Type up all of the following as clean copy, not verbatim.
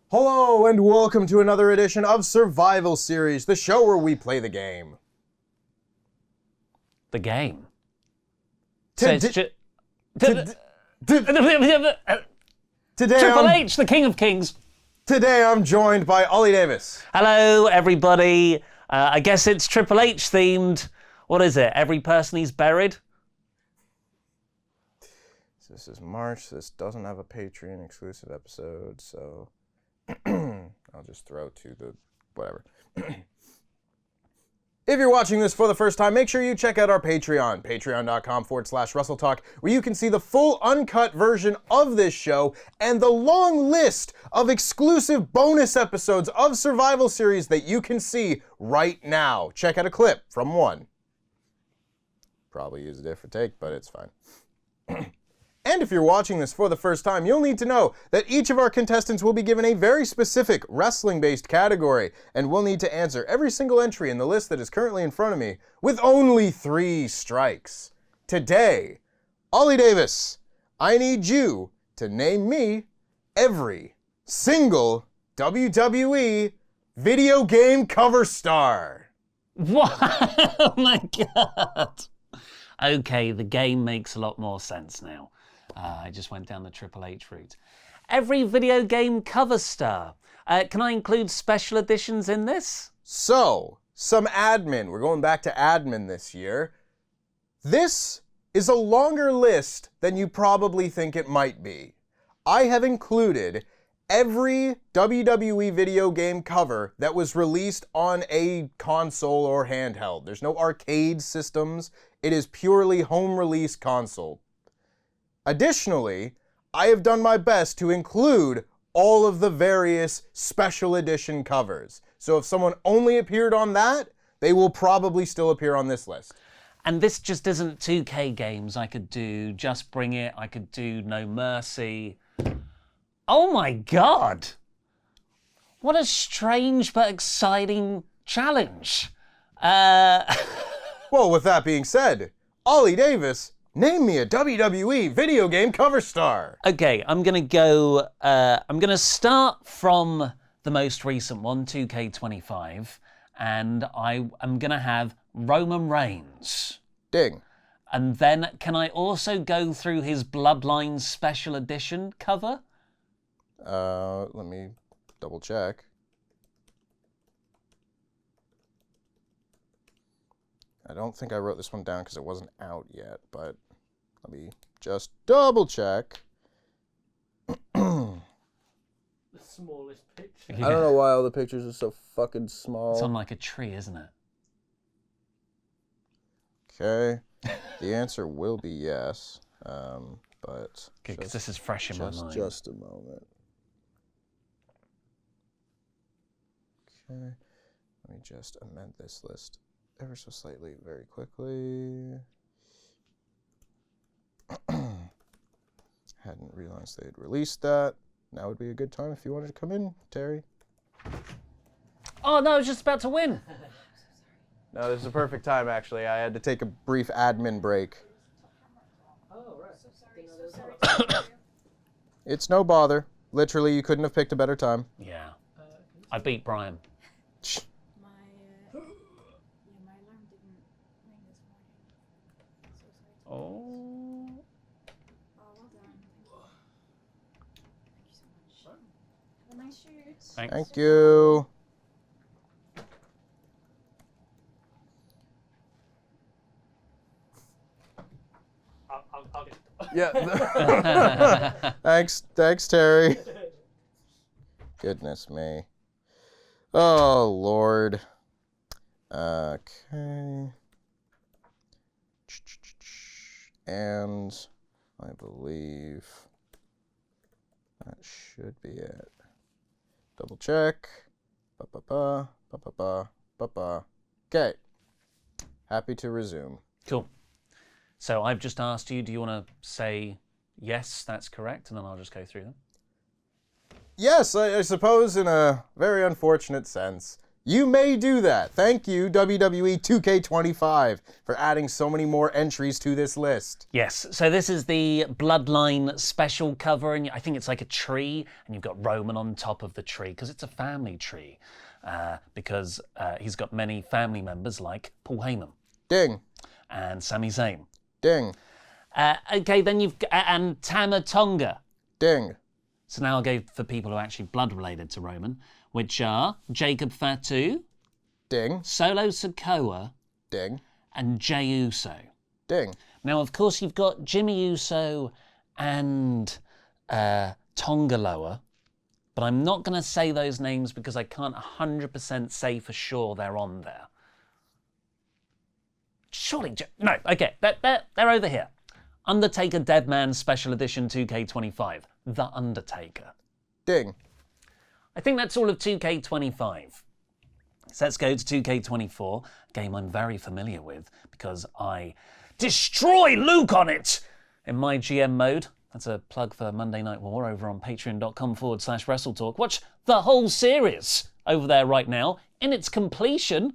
Hello and welcome to another edition of Survival Series, the show where we play the game. The game? Today Triple H, the King of Kings. Today I'm joined by Ollie Davis. Hello, everybody. I guess it's Triple H themed. What is it? Every person he's buried? This is March. This doesn't have a Patreon exclusive episode, so I'll just throw to the whatever. If you're watching this for the first time, make sure you check out our Patreon, patreon.com/WrestleTalk, where you can see the full uncut version of this show and the long list of exclusive bonus episodes of Survival Series that you can see right now. Check out a clip from one. Probably use a different take, but it's fine. And if you're watching this for the first time, you'll need to know that each of our contestants will be given a very specific wrestling-based category, and we'll need to answer every single entry in the list that is currently in front of me with only 3 strikes. Today, Ollie Davis, I need you to name me every single WWE video game cover star. What? Oh my God. Okay, the game makes a lot more sense now. I just went down the Triple H route. Every video game cover star. Can I include special editions in this? So, some admin. We're going back to admin this year. This is a longer list than you probably think it might be. I have included every WWE video game cover that was released on a console or handheld. There's no arcade systems. It is purely home release console. Additionally, I have done my best to include all of the various special edition covers. So if someone only appeared on that, they will probably still appear on this list. And this just isn't 2K games. I could do Just Bring It. I could do No Mercy. Oh my God. What a strange but exciting challenge. Well, with that being said, Ollie Davis, name me a WWE video game cover star. Okay, I'm gonna start from the most recent one, 2K25, and I am gonna have Roman Reigns. Ding. And then can I also go through his Bloodline Special Edition cover? Let me double check. I don't think I wrote this one down because it wasn't out yet, but let me just double check. The smallest picture. I don't know why all the pictures are so fucking small. It's on like a tree, isn't it? Okay. The answer will be yes. But Good, because this is fresh in my mind. Just a moment. Okay. Let me just amend this list ever so slightly, very quickly. Hadn't realized they'd released that. Now would be a good time if you wanted to come in, Terry. Oh no, I was just about to win. No, this is a perfect time, actually. I had to take a brief admin break. Oh, right. So sorry. It's no bother. Literally, you couldn't have picked a better time. Yeah. I beat Brian. My alarm didn't ring this morning. So sorry. Oh. Well done. Thank you so much. Have a nice shoot. Thanks. Thank you. I'll get it. Yeah. Thanks, Terry. Goodness me. Oh, Lord. Okay. And I believe that should be it. Double check. Ba-ba-ba, ba-ba-ba, ba-ba. Okay. Happy to resume. Cool. So I've just asked you, do you want to say yes, that's correct, and then I'll just go through them? Yes, I suppose in a very unfortunate sense, You may do that. Thank you, WWE 2K25, for adding so many more entries to this list. Yes, so this is the Bloodline special cover, and I think it's like a tree, and you've got Roman on top of the tree, because it's a family tree, because he's got many family members like Paul Heyman. Ding. And Sami Zayn. Ding. Okay, then you've and Tama Tonga. Ding. So now I'll go for people who are actually blood related to Roman, which are Jacob Fatu, Ding. Solo Sikoa, Ding. and Jey Uso. Ding. Now, of course, you've got Jimmy Uso and Tonga Loa, but I'm not going to say those names because I can't 100% say for sure they're on there. Surely, no, okay, they're over here. Undertaker Deadman Special Edition 2K25, The Undertaker. Ding. I think that's all of 2K25. So let's go to 2K24, a game I'm very familiar with because I destroy Luke on it in my GM mode. That's a plug for Monday Night War over on patreon.com/WrestleTalk. Watch the whole series over there right now in its completion.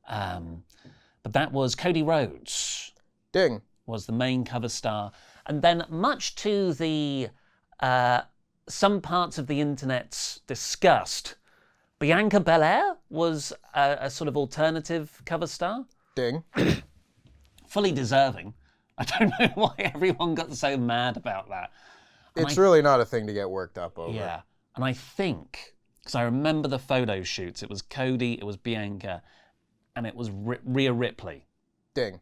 But that was Cody Rhodes. Ding. Was the main cover star. And then much to the some parts of the internet's disgust, Bianca Belair was a sort of alternative cover star. Ding. Fully deserving. I don't know why everyone got so mad about that. And It's really not a thing to get worked up over. Yeah. And I think, because I remember the photo shoots, it was Cody, it was Bianca, and it was Rhea Ripley. Ding.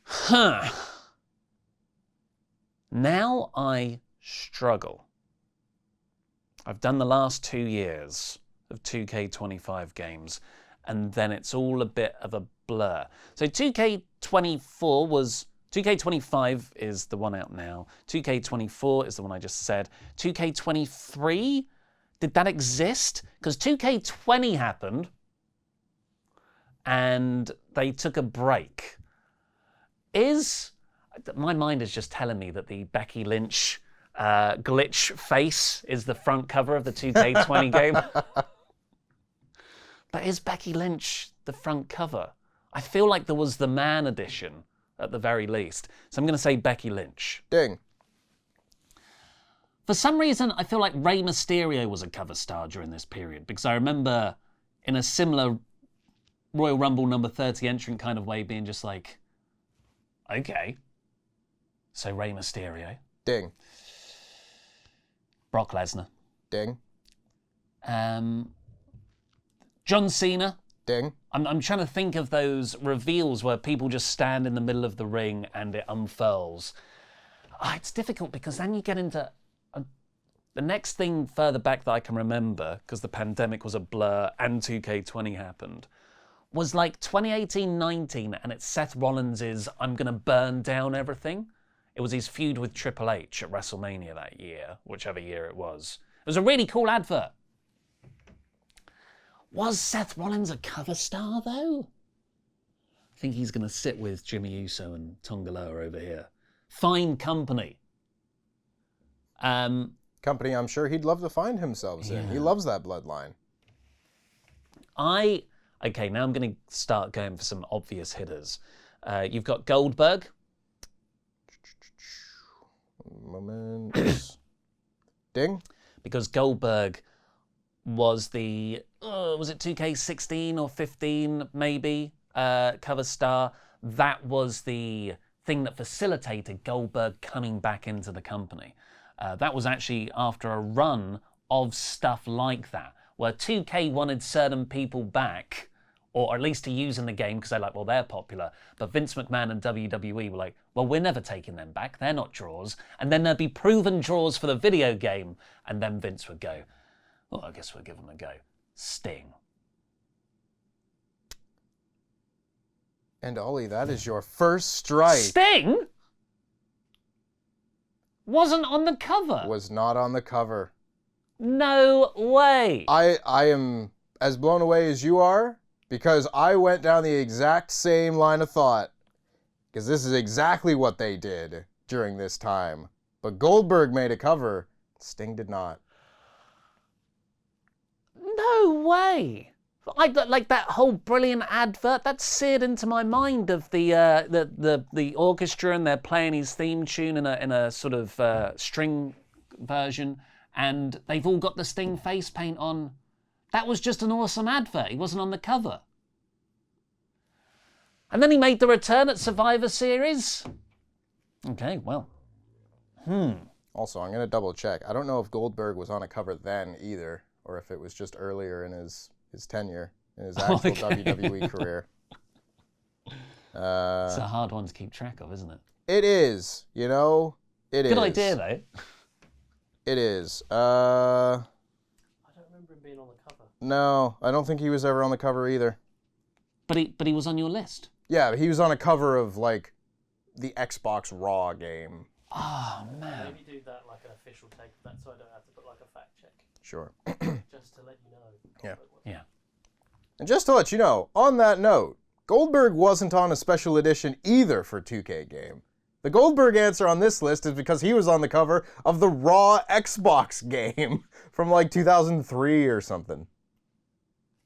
Huh. Now I struggle. I've done the last 2 years of 2K25 games, and then it's all a bit of a blur. So 2K25 is the one out now. 2K24 is the one I just said. 2K23, did that exist? Because 2K20 happened, and they took a break. My mind is just telling me that the Becky Lynch glitch face is the front cover of the 2K20 game. But is Becky Lynch the front cover? I feel like there was the man edition at the very least. So I'm going to say Becky Lynch. Ding. For some reason, I feel like Rey Mysterio was a cover star during this period because I remember in a similar Royal Rumble number 30 entrant kind of way being just like, okay. So Rey Mysterio. Ding. Brock Lesnar. Ding. John Cena. Ding. I'm trying to think of those reveals where people just stand in the middle of the ring and it unfurls. It's difficult because then you get into the next thing further back that I can remember, because the pandemic was a blur and 2K20 happened, was like 2018-19, and it's Seth Rollins' I'm gonna burn down everything. It was his feud with Triple H at WrestleMania that year, whichever year it was. It was a really cool advert. Was Seth Rollins a cover star, though? I think he's going to sit with Jimmy Uso and Tonga Loa over here. Fine company. Company I'm sure he'd love to find himself in. He loves that bloodline. Okay, now I'm going to start going for some obvious hitters. You've got Goldberg. Moment. Ding. Because Goldberg was the, was it 2K16 or 15 maybe, cover star? That was the thing that facilitated Goldberg coming back into the company. That was actually after a run of stuff like that, where 2K wanted certain people back, or at least to use in the game because they're like, well, they're popular. But Vince McMahon and WWE were like, well, we're never taking them back. They're not draws. And then there'd be proven draws for the video game. And then Vince would go, well, I guess we'll give them a go. Sting. And Ollie, that is your first strike. Sting? Wasn't on the cover. Was not on the cover. No way. I am as blown away as you are, because I went down the exact same line of thought. Because this is exactly what they did during this time. But Goldberg made a cover. Sting did not. No way. like that whole brilliant advert that's seared into my mind of the orchestra, and they're playing his theme tune in a sort of string version, and they've all got the Sting face paint on. That was just an awesome advert. He wasn't on the cover. And then he made the return at Survivor Series. Okay, well. Also, I'm going to double check. I don't know if Goldberg was on a cover then either, or if it was just earlier in his tenure, in his actual WWE career. It's a hard one to keep track of, isn't it? It is, you know? It is. Good idea, though. It is. I don't remember him being on the cover. No, I don't think he was ever on the cover either. But he was on your list. Yeah, he was on a cover of, like, the Xbox Raw game. Oh, man. Maybe do that like an official take of that, so I don't have to put like a fact check. Sure. Just to let you know. Yeah. Yeah. And just to let you know, on that note, Goldberg wasn't on a special edition either for 2K game. The Goldberg answer on this list is because he was on the cover of the Raw Xbox game from like 2003 or something.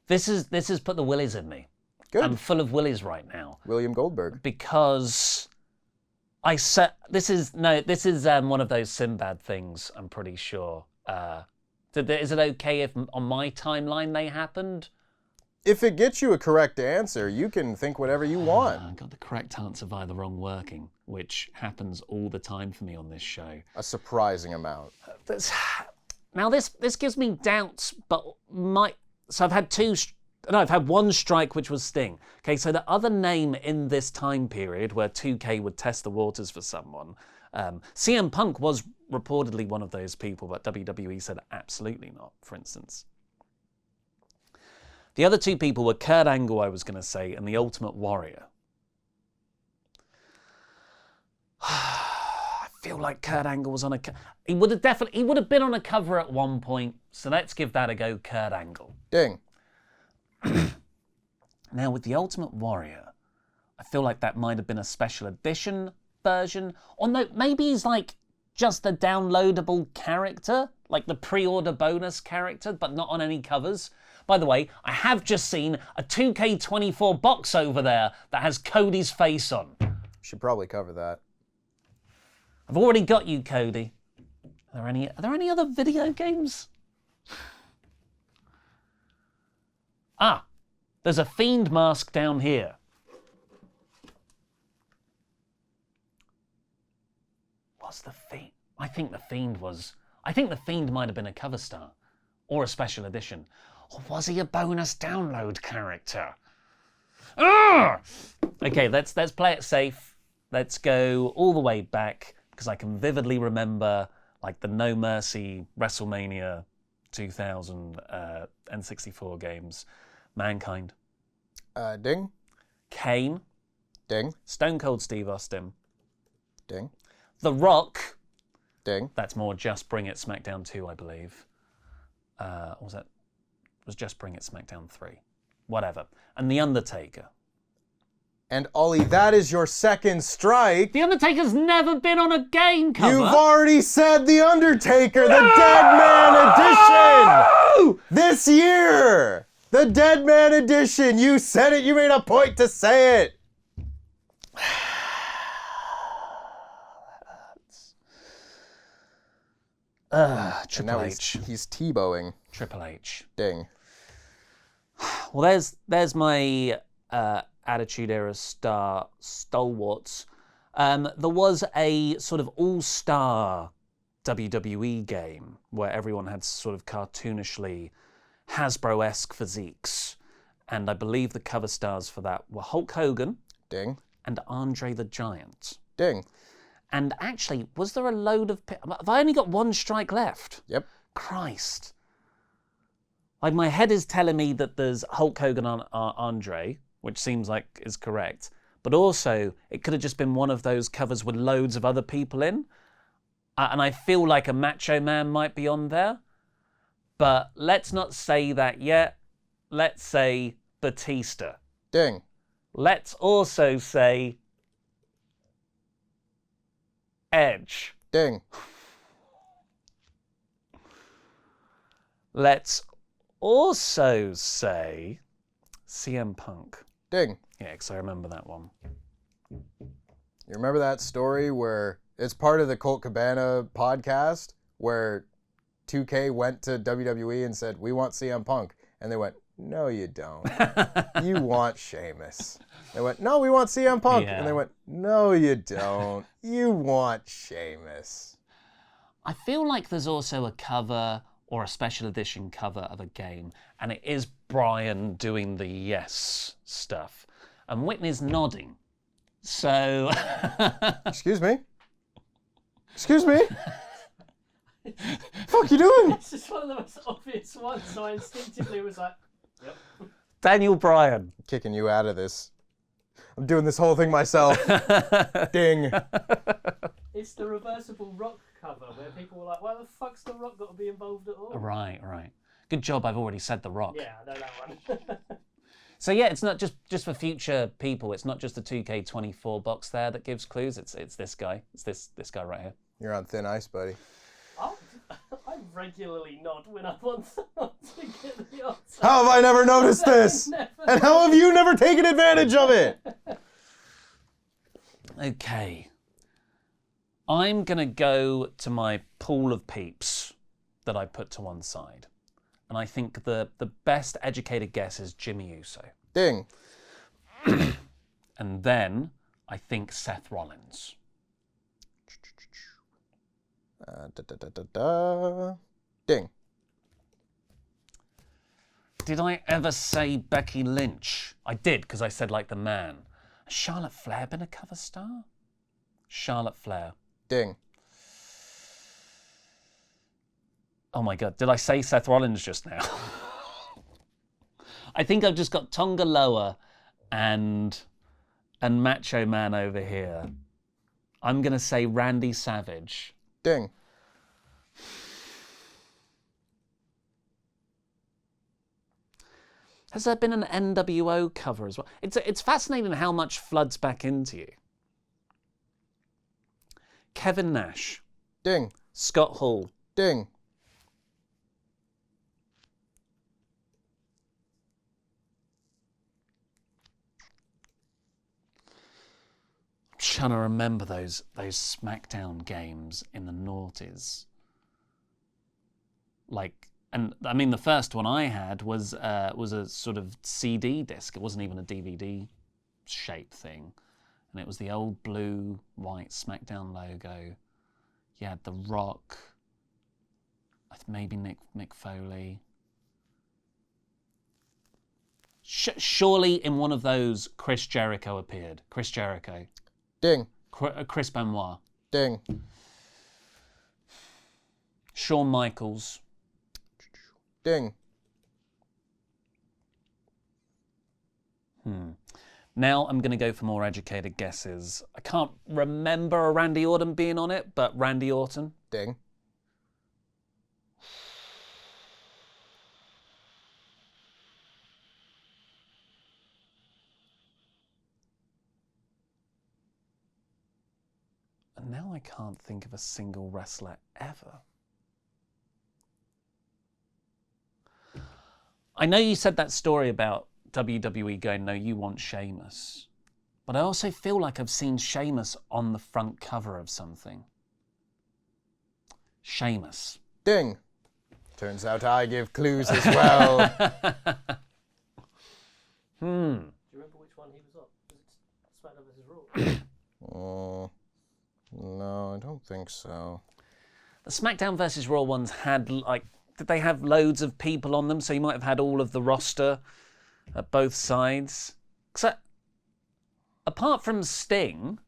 This has put the willies in me. Good. I'm full of willies right now. William Goldberg. Because this is one of those Sinbad things, I'm pretty sure. Is it okay if on my timeline they happened? If it gets you a correct answer, you can think whatever you want. I got the correct answer via the wrong working, which happens all the time for me on this show. A surprising amount. Now this gives me doubts, but so I've had one strike, which was Sting. Okay, so the other name in this time period where 2K would test the waters for someone, CM Punk was reportedly one of those people, but WWE said absolutely not, for instance. The other two people were Kurt Angle, I was going to say, and the Ultimate Warrior. I feel like Kurt Angle was on he would have been on a cover at one point, so let's give that a go, Kurt Angle. Ding. Now, with the Ultimate Warrior, I feel like that might have been a special edition version. Or no, maybe he's like just a downloadable character, like the pre-order bonus character, but not on any covers. By the way, I have just seen a 2K24 box over there that has Cody's face on. Should probably cover that. I've already got you, Cody. Are there any other video games? Ah, there's a Fiend mask down here. What's the Fiend? I think the Fiend might have been a cover star or a special edition. Or was he a bonus download character? Ah! Okay, let's play it safe. Let's go all the way back, because I can vividly remember like the No Mercy WrestleMania 2000 N64 games. Mankind. Ding. Kane. Ding. Stone Cold Steve Austin. Ding. The Rock. Ding. That's more Just Bring It SmackDown 2, I believe. Was Just Bring It SmackDown 3. Whatever. And The Undertaker. And Ollie, that is your second strike. The Undertaker's never been on a game cover. You've already said The Undertaker, the Dead Man Edition! This year! The Dead Man Edition! You said it, you made a point to say it! Triple H. He's T-bowing. Triple H. Ding. Well, there's my Attitude Era stalwarts. There was a sort of all-star WWE game where everyone had sort of cartoonishly Hasbro-esque physiques. And I believe the cover stars for that were Hulk Hogan. Ding. And Andre the Giant. Ding. And actually, was there a load of... Have I only got one strike left? Yep. Christ. Like, my head is telling me that there's Hulk Hogan on Andre, which seems like is correct. But also, it could have just been one of those covers with loads of other people in. And I feel like a Macho Man might be on there. But let's not say that yet. Let's say Batista. Ding. Let's also say Edge. Ding. Let's also say CM Punk. Ding. Yeah, because I remember that one. You remember that story where it's part of the Colt Cabana podcast where 2K went to WWE and said, "We want CM Punk." And they went, "No, you don't. You want Sheamus." They went, "No, we want CM Punk." Yeah. And they went, "No, you don't. You want Sheamus." I feel like there's also a cover or a special edition cover of a game, and it is Brian doing the yes stuff. And Whitney's nodding. So... Excuse me? Excuse me? Fuck you doing? It's just one of the most obvious ones, so I instinctively was like, yep. Daniel Bryan. Kicking you out of this. I'm doing this whole thing myself. Ding. It's the reversible Rock cover where people were like, why the fuck's the Rock got to be involved at all? Right. Good job I've already said The Rock. Yeah, I know that one. So yeah, it's not just for future people. It's not just the 2K24 box there that gives clues. It's this guy. It's this guy right here. You're on thin ice, buddy. I regularly nod when I want someone to get the answer. How have I never noticed this? And how have you never taken advantage of it? Okay. I'm going to go to my pool of peeps that I put to one side. And I think the best educated guess is Jimmy Uso. Ding. And then I think Seth Rollins. Ding. Did I ever say Becky Lynch? I did, because I said like the man. Has Charlotte Flair been a cover star? Charlotte Flair. Ding. Oh my God, did I say Seth Rollins just now? I think I've just got Tonga Loa and Macho Man over here. I'm going to say Randy Savage. Ding. Has there been an NWO cover as well? It's fascinating how much floods back into you. Kevin Nash. Ding. Scott Hall. Ding. I'm trying to remember those SmackDown games in the noughties. Like, and I mean, the first one I had was a sort of CD disc. It wasn't even a DVD shaped thing, and it was the old blue white SmackDown logo. You had The Rock, maybe Mick Foley. Surely in one of those, Chris Jericho appeared. Chris Jericho. Ding. Chris Benoit. Ding. Shawn Michaels. Ding. Now I'm going to go for more educated guesses. I can't remember a Randy Orton being on it, but Randy Orton. Ding. And now I can't think of a single wrestler ever. I know you said that story about WWE going, no, you want Sheamus. But I also feel like I've seen Sheamus on the front cover of something. Sheamus. Ding. Turns out I give clues as well. Do you remember which one he was on? Was it SmackDown vs. Raw? No, I don't think so. The SmackDown vs. Raw ones had, like, did they have loads of people on them? So you might have had all of the roster at both sides. Because apart from Sting,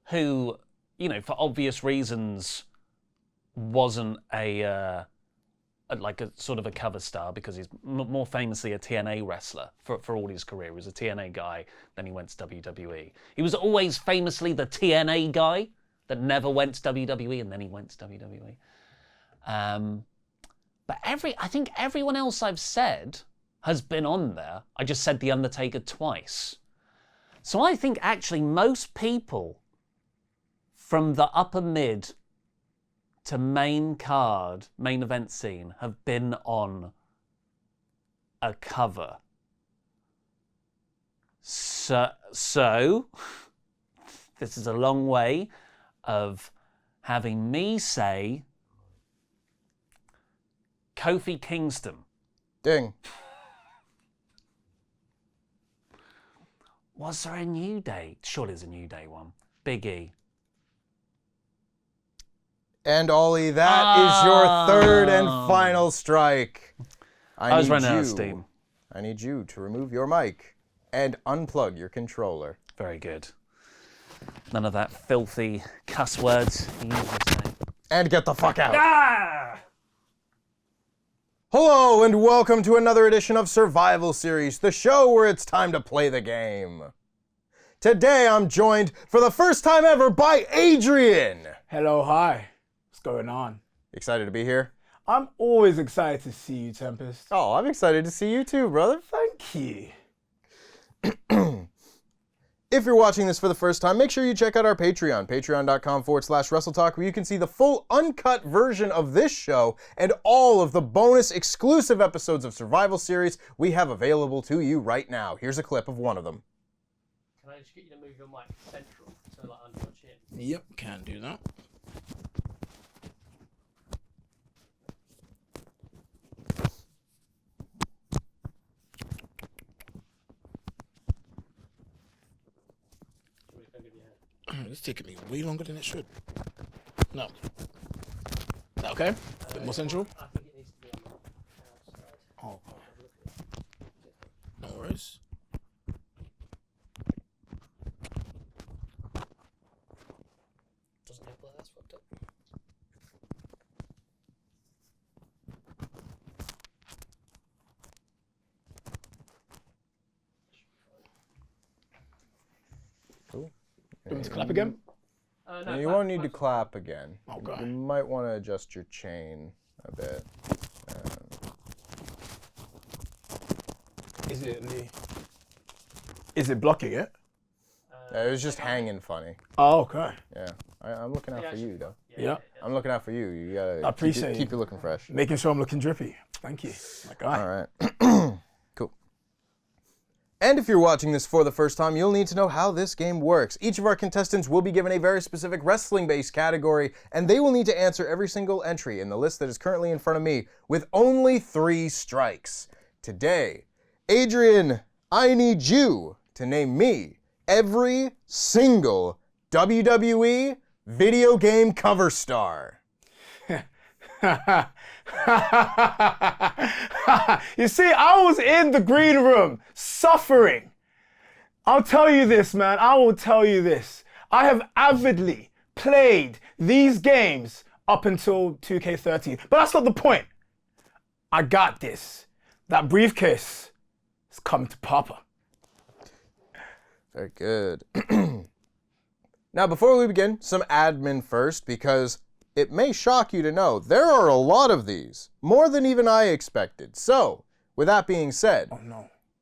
who, you know, for obvious reasons, wasn't a sort of a cover star because he's more famously a TNA wrestler for all his career. He was a TNA guy, then he went to WWE. He was always famously the TNA guy that never went to WWE, and then he went to WWE. But I think everyone else I've said has been on there. I just said The Undertaker twice. So I think actually most people from the upper mid to main card, main event scene, have been on a cover. So, this is a long way of having me say Kofi Kingston. Ding. Was there a New Day? Surely there's a New Day one. Big E. And Ollie, that is your third and final strike. I was running out of steam. I need you to remove your mic and unplug your controller. Very good. None of that filthy cuss words you usually say. And get the fuck out. Ah! Hello and welcome to another edition of Survival Series, the show where it's time to play the game. Today I'm joined for the first time ever by Adrian. Hello, hi. What's going on? Excited to be here? I'm always excited to see you, Tempest. Oh, I'm excited to see you too, brother. Thank you. If you're watching this for the first time, make sure you check out our Patreon, patreon.com/WrestleTalk, where you can see the full uncut version of this show and all of the bonus exclusive episodes of Survival Series we have available to you right now. Here's a clip of one of them. Can I just get you to move your mic central, so like under your chin? Yep, can do that. It's taking me way longer than it should. No. Okay. A bit more central. I think it needs to be on the outside. Oh. No worries. Doesn't help that that's fucked up. Cool. Do you want me to clap again? No, You won't need to clap again. Okay. You might want to adjust your chain a bit. Is it blocking it? It was just hanging funny. Oh, okay. Yeah, I'm looking out for you though. Yeah. I'm looking out for you. You gotta I appreciate keep it looking fresh. Making sure I'm looking drippy. Thank you. My guy. All right. Cool. And if you're watching this for the first time, you'll need to know how this game works. Each of our contestants will be given a very specific wrestling-based category, and they will need to answer every single entry in the list that is currently in front of me with only 3 strikes. Today, Adrian, I need you to name me every single WWE video game cover star. You see, I was in the green room suffering. I'll tell you this, man. I will tell you this. I have avidly played these games up until 2K13. But that's not the point. I got this. That briefcase is coming to Papa. Very good. Now, before we begin, some admin first, because it may shock you to know there are a lot of these, more than even I expected. So, with that being said,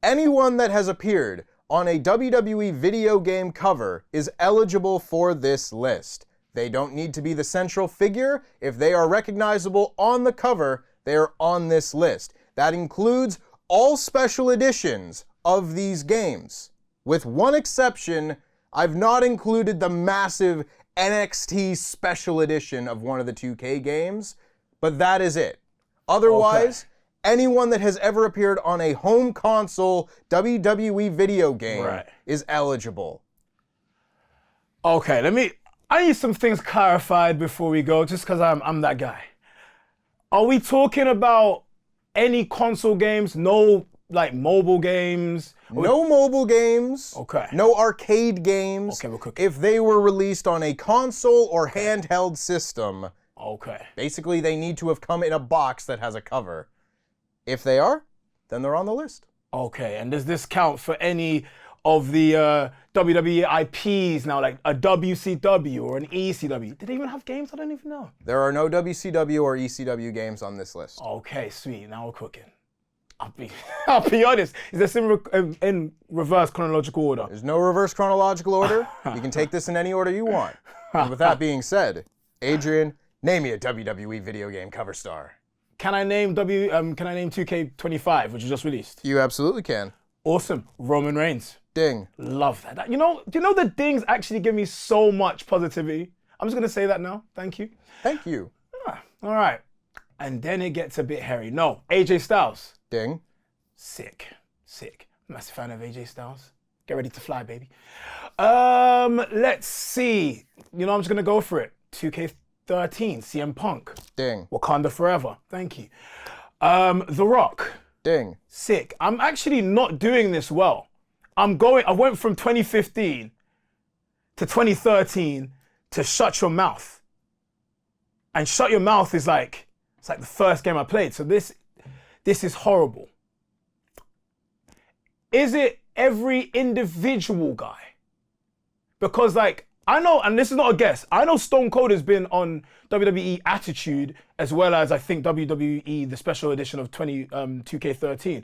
anyone that has appeared on a WWE video game cover is eligible for this list. They don't need to be the central figure. If they are recognizable on the cover, they are on this list. That includes all special editions of these games. With one exception, I've not included the massive NXT special edition of one of the 2K games, but that is it. Otherwise, anyone that has ever appeared on a home console WWE video game is eligible. Okay, I need some things clarified before we go, just because I'm that guy. Are we talking about any console games? No, like mobile games? No mobile games. Okay. No arcade games. Okay, we're cooking. If they were released on a console or handheld system, basically they need to have come in a box that has a cover. If they are, then they're on the list. Okay, and does this count for any of the WWE IPs now, like a WCW or an ECW? Did they even have games? I don't even know. There are no WCW or ECW games on this list. Okay, sweet. Now we're cooking. I'll be honest. Is this in reverse chronological order? There's no reverse chronological order. You can take this in any order you want. And with that being said, Adrian, name me a WWE video game cover star. Can I name 2K25, which was just released? You absolutely can. Awesome. Roman Reigns. Ding. Love that. You know, do you know the dings actually give me so much positivity? I'm just going to say that now. Thank you. Thank you. All right. And then it gets a bit hairy. No, AJ Styles. Ding. Sick. Massive fan of AJ Styles. Get ready to fly, baby. Let's see. You know, I'm just going to go for it. 2K13, CM Punk. Ding. Wakanda Forever. Thank you. The Rock. Ding. Sick. I'm actually not doing this well. I went from 2015 to 2013 to Shut Your Mouth. And Shut Your Mouth is like, it's like the first game I played. So this is horrible. Is it every individual guy? Because like, I know, and this is not a guess, I know Stone Cold has been on WWE Attitude as well as I think WWE, the special edition of 2K13.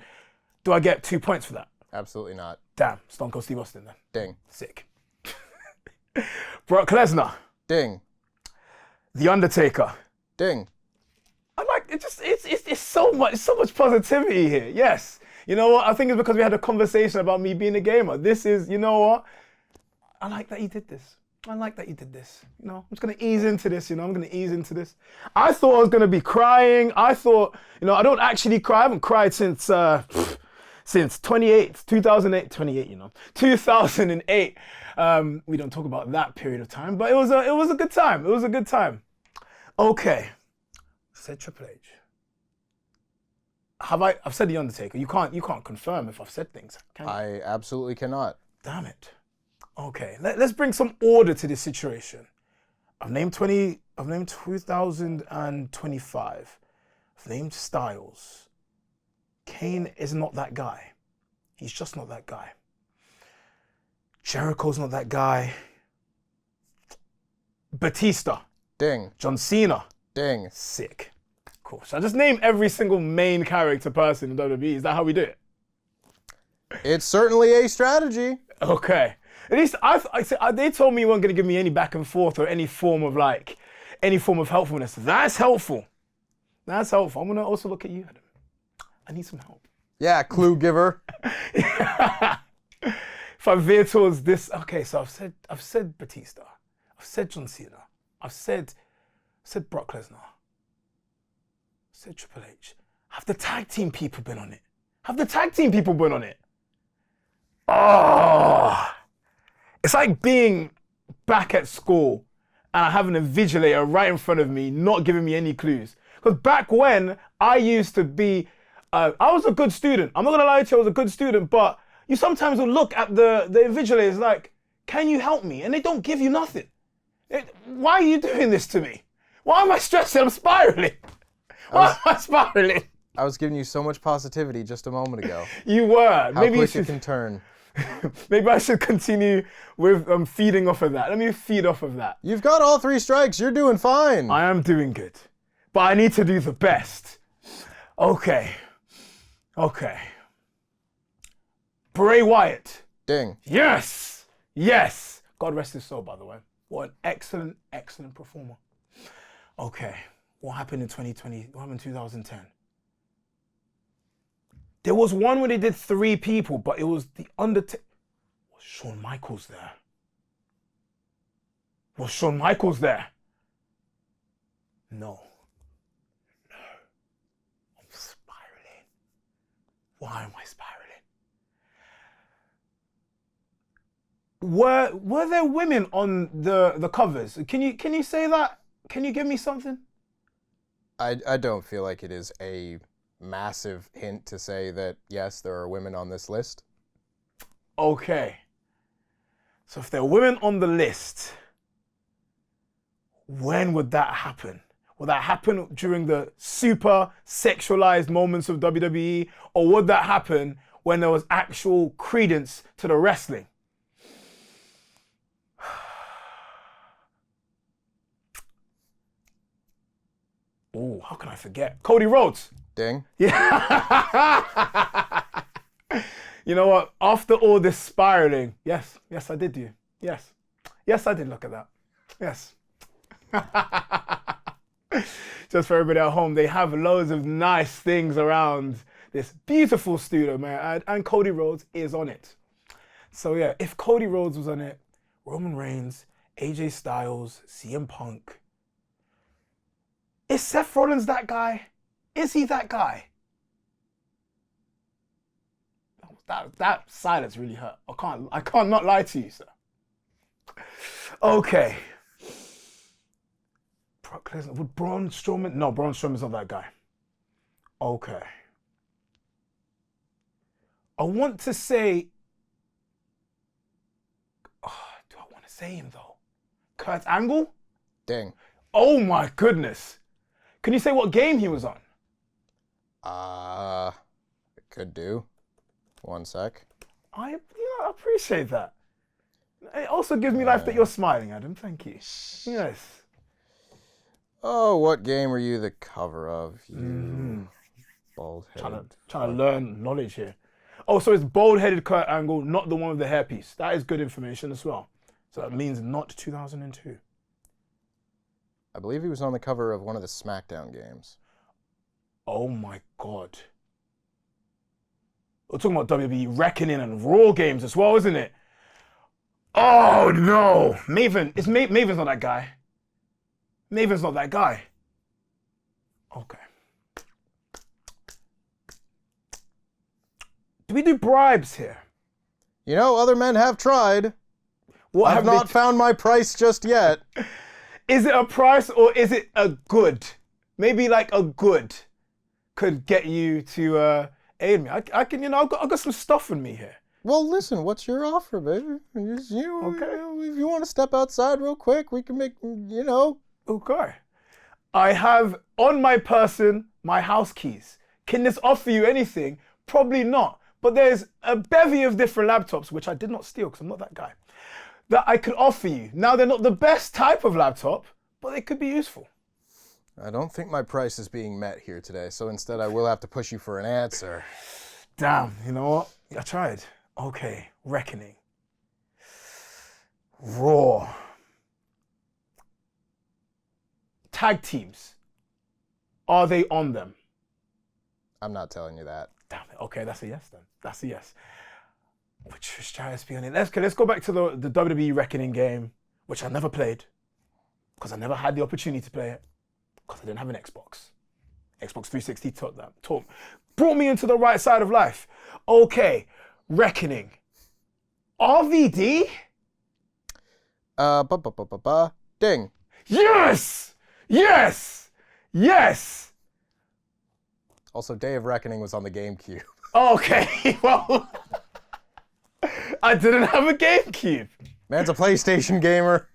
Do I get 2 points for that? Absolutely not. Damn, Stone Cold Steve Austin then. Ding. Sick. Brock Lesnar. Ding. The Undertaker. Ding. I like it. It's so much positivity here. Yes. You know what? I think it's because we had a conversation about me being a gamer. This is, you know what? I like that you did this. You know, I'm just gonna ease into this. I thought I was gonna be crying. I thought, you know, I don't actually cry. I haven't cried since 2008. 2008. We don't talk about that period of time, but it was a good time. Okay. Said Triple H. I've said The Undertaker. You can't confirm if I've said things, can you? I absolutely cannot. Damn it. Okay, let's bring some order to this situation. I've named 2025. I've named Styles. Kane is not that guy. He's just not that guy. Jericho's not that guy. Batista. Ding. John Cena. Ding. Sick. Cool. So I just name every single main character person in WWE. Is that how we do it? It's certainly a strategy. Okay. At least they told me you weren't going to give me any back and forth or any form of helpfulness. That's helpful. I'm going to also look at you, Adam. I need some help. Yeah, clue giver. If I veer towards this, okay, so I've said Batista. I've said John Cena. I've said Brock Lesnar. I said Triple H. Have the tag team people been on it? Oh, it's like being back at school and having a vigilator right in front of me, not giving me any clues. Because back when I used to be, I was a good student. I'm not gonna lie to you, I was a good student, but you sometimes will look at the invigilators like, can you help me? And they don't give you nothing. Why are you doing this to me? Why am I stressing? I'm spiraling. Why am I spiraling? I was giving you so much positivity just a moment ago. You were. How quick it can turn. Maybe I should continue with feeding off of that. Let me feed off of that. You've got all 3 strikes. You're doing fine. I am doing good. But I need to do the best. Okay. Bray Wyatt. Ding. Yes. God rest his soul, by the way. What an excellent performer. Okay. What happened in 2020? What happened in 2010? There was one where they did 3 people, but it was the Undertaker. Was Shawn Michaels there? No. I'm spiraling. Why am I spiraling? Were there women on the covers? Can you say that? Can you give me something? I don't feel like it is a massive hint to say that, yes, there are women on this list. Okay. So if there are women on the list, when would that happen? Would that happen during the super sexualized moments of WWE? Or would that happen when there was actual credence to the wrestling? Oh, how can I forget? Cody Rhodes. Ding. Yeah. You know what? After all this spiraling, yes, I did do. Yes, I did look at that. Yes. Just for everybody at home, they have loads of nice things around this beautiful studio, man. And Cody Rhodes is on it. So yeah, if Cody Rhodes was on it, Roman Reigns, AJ Styles, CM Punk. Is Seth Rollins that guy? Is he that guy? That silence really hurt. I can't not lie to you, sir. Okay. Brock Lesnar. Would Braun Strowman? No, Braun Strowman's not that guy. Okay. I want to say. Oh, do I want to say him though? Kurt Angle? Ding. Oh my goodness. Can you say what game he was on? Could do. One sec. I appreciate that. It also gives me life that you're smiling, Adam. Thank you. Yes. Oh, what game were you the cover of? You bald-headed. Trying to learn knowledge here. Oh, so it's bald-headed Kurt Angle, not the one with the hairpiece. That is good information as well. So that means not 2002. I believe he was on the cover of one of the SmackDown games. Oh my God. We're talking about WWE Reckoning and Raw games as well, isn't it? Oh no. Maven's not that guy. Maven's not that guy. Okay. Do we do bribes here? You know, other men have tried. What I've have not found my price just yet. Is it a price or is it a good? Maybe like a good could get you to aid me. I can, I've got some stuff in me here. Well, listen, what's your offer, baby? Okay. If you want to step outside real quick, we can make, Okay. I have on my person my house keys. Can this offer you anything? Probably not. But there's a bevy of different laptops, which I did not steal because I'm not that guy, that I could offer you. Now, they're not the best type of laptop, but they could be useful. I don't think my price is being met here today, so instead I will have to push you for an answer. Damn, you know what? I tried. Okay, Reckoning. Raw. Tag teams. Are they on them? I'm not telling you that. Damn it. Okay, that's a yes then. That's a yes. Which Stratus be on it? Let's go back to the WWE Reckoning game, which I never played because I never had the opportunity to play it because I didn't have an Xbox. Xbox 360 brought me into the right side of life. Okay, Reckoning. RVD? Ding. Yes! Yes! Yes! Also, Day of Reckoning was on the GameCube. Okay, well, I didn't have a GameCube. Man's a PlayStation gamer.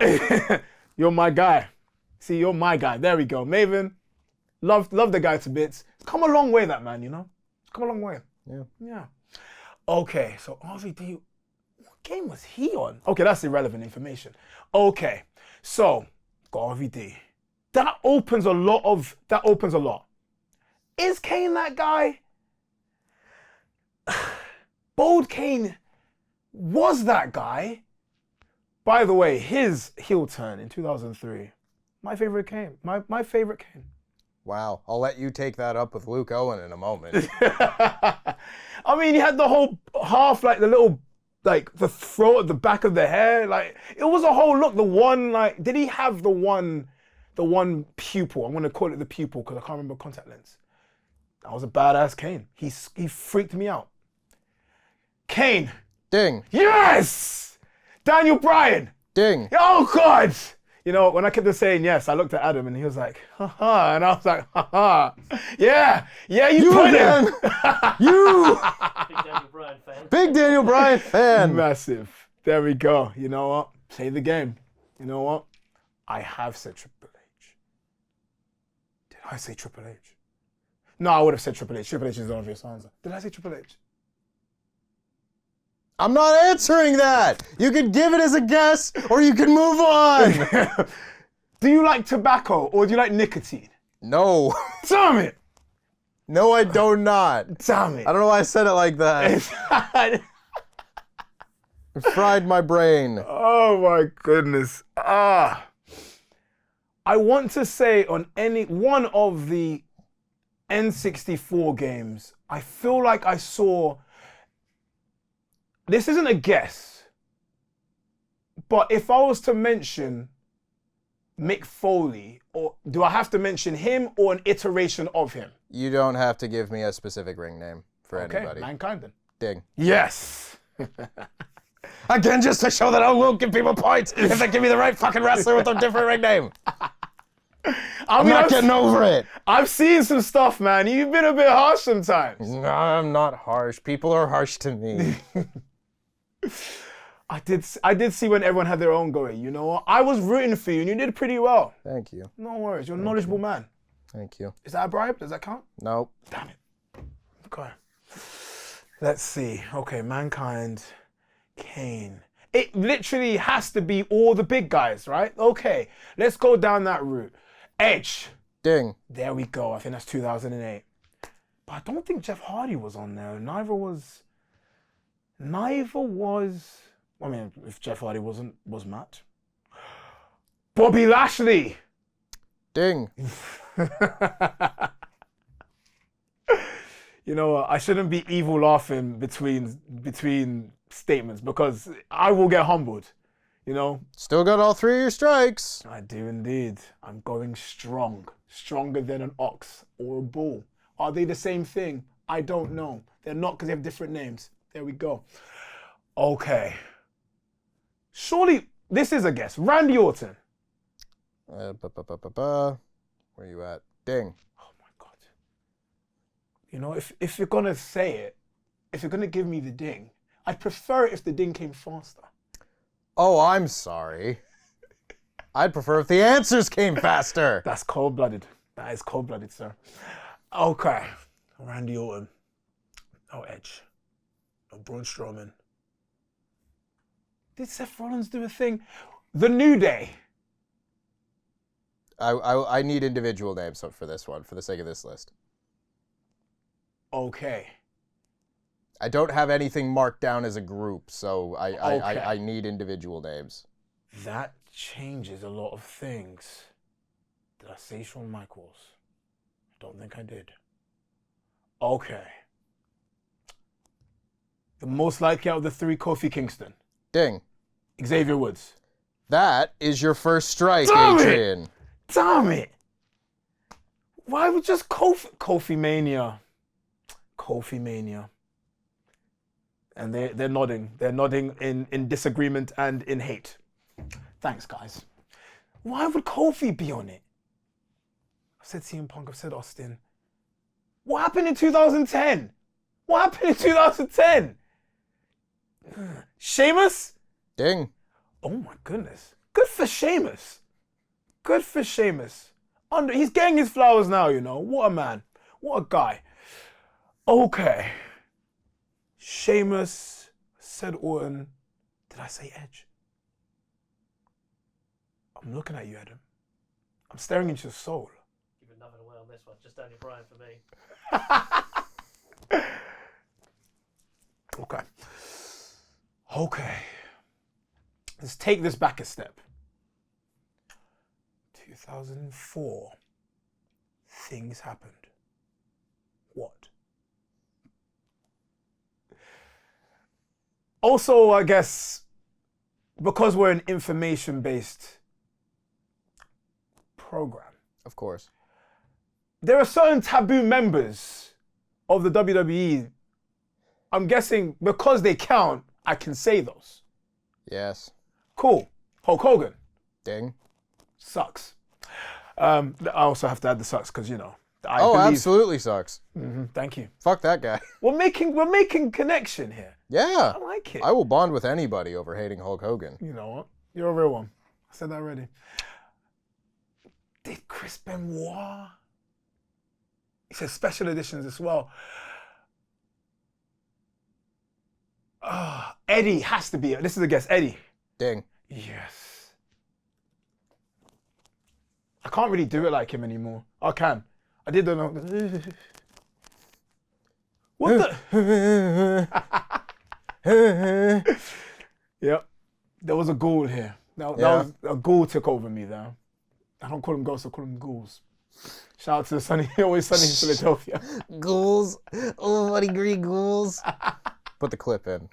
You're my guy. See, you're my guy. There we go. Maven, love the guy to bits. It's come a long way, that man, It's come a long way. Yeah. Okay, so RVD, what game was he on? Okay, that's irrelevant information. Okay, so, got RVD. That opens a lot. Is Kane that guy? Bold Kane was that guy. By the way, his heel turn in 2003, my favorite Kane. My favorite Kane. Wow, I'll let you take that up with Luke Owen in a moment. I mean, he had the whole half, like the little, like the throat at the back of the hair. Like, it was a whole look. The one, like, did he have the one pupil? I'm going to call it the pupil because I can't remember contact lens. That was a badass Kane. He freaked me out. Kane. Ding. Yes! Daniel Bryan. Ding. Oh, God. You know, when I kept on saying yes, I looked at Adam and he was like, haha. And I was like, haha. Yeah, you put again. him. You. Big Daniel Bryan fan. Big Daniel Bryan fan. Massive. There we go. You know what? Play the game. You know what? I have said Triple H. Did I say Triple H? No, I would have said Triple H. Triple H is the obvious answer. Did I say Triple H? I'm not answering that. You could give it as a guess or you can move on. Do you like tobacco or do you like nicotine? No. Damn it. No, I do not. Damn it. I don't know why I said it like that. It fried my brain. Oh my goodness. I want to say on any one of the N64 games, I feel like I saw this isn't a guess, but if I was to mention Mick Foley, or do I have to mention him or an iteration of him? You don't have to give me a specific ring name for anybody. Mankind then. Ding. Yes. Again, just to show that I will give people points if they give me the right fucking wrestler with a different ring name. I'm not getting over it. I've seen some stuff, man. You've been a bit harsh sometimes. No, I'm not harsh. People are harsh to me. I did see when everyone had their own going. You know what? I was rooting for you, and you did pretty well. Thank you. No worries. You're a knowledgeable man. Thank you. Is that a bribe? Does that count? Nope. Damn it. Okay. Let's see. Okay, Mankind, Kane. It literally has to be all the big guys, right? Okay, let's go down that route. Edge. Ding. There we go. I think that's 2008. But I don't think Jeff Hardy was on there. Neither was. I mean, if Jeff Hardy was Matt. Bobby Lashley. Ding. You know what? I shouldn't be evil laughing between statements because I will get humbled. You know? Still got all 3 of your strikes. I do indeed. I'm going strong. Stronger than an ox or a bull. Are they the same thing? I don't know. They're not because they have different names. There we go. Okay. Surely this is a guess. Randy Orton. Where you at? Ding. Oh my God. You know, if you're going to say it, if you're going to give me the ding, I'd prefer it if the ding came faster. Oh, I'm sorry. I'd prefer if the answers came faster. That's cold-blooded. That is cold-blooded, sir. Okay. Randy Orton. No Edge. No Braun Strowman. Did Seth Rollins do a thing? The New Day. I need individual names for this one, for the sake of this list. Okay. I don't have anything marked down as a group, so Okay. I need individual names. That changes a lot of things. Did I say Shawn Michaels? I don't think I did. Okay. The most likely out of the 3, Kofi Kingston. Ding. Xavier Woods. That is your first strike, Damn it! Adrian. Damn it! Why would just Kofi Mania? Kofi Mania. And they're nodding. They're nodding in disagreement and in hate. Thanks, guys. Why would Kofi be on it? I've said CM Punk, I've said Austin. What happened in 2010? What happened in 2010? Sheamus? Ding. Oh my goodness. Good for Sheamus. Good for Sheamus. He's getting his flowers now, you know. What a man. What a guy. Okay. Sheamus, said Orton. Did I say Edge? I'm looking at you, Adam. I'm staring into your soul. You've been nothing away on this one. Just only Brian for me. Okay. Okay. Let's take this back a step. 2004. Things happened. What? Also, I guess, because we're an information-based program, Of course. there are certain taboo members of the WWE. I'm guessing because they count, I can say those. Yes. Cool. Hulk Hogan. Ding. Sucks. I also have to add the sucks because, you know, I Oh, believe. absolutely sucks. Thank you. Fuck that guy. We're making connection here. Yeah. I like it. I will bond with anybody over hating Hulk Hogan. You know what? You're a real one. I said that already. Did Chris Benoit? He says special editions as well. Eddie has to be. This is a guess. Eddie. Ding. Yes. I can't really do it like him anymore. I can. I did don't know. What the? Yep. There was a ghoul here. That was a ghoul took over me there. I don't call them ghosts, I call them ghouls. Shout out to Sunny, always Sunny in Philadelphia. Ghouls. Oh, what green ghouls. Put the clip in.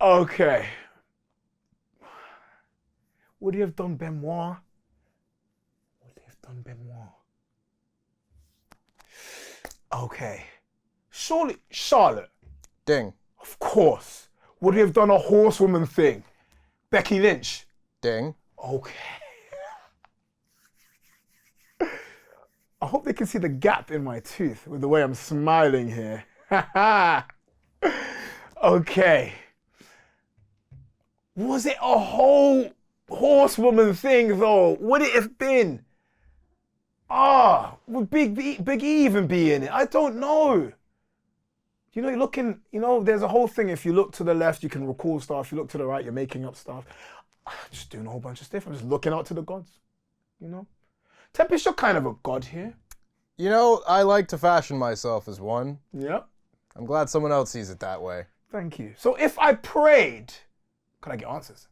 Okay. Would he have done Benoit? Would he have done Benoit? Okay. Surely, Charlotte. Ding. Of course. Would he have done a horsewoman thing? Becky Lynch. Ding. Okay. I hope they can see the gap in my tooth with the way I'm smiling here. Okay. Was it a whole horsewoman thing though? Would it have been? Would Big E even be in it? I don't know. You know, you're looking, there's a whole thing. If you look to the left, you can recall stuff. If you look to the right, you're making up stuff. I'm just doing a whole bunch of stuff. I'm just looking out to the gods, Tempest, you're kind of a god here. I like to fashion myself as one. Yep. I'm glad someone else sees it that way. Thank you. So if I prayed, could I get answers?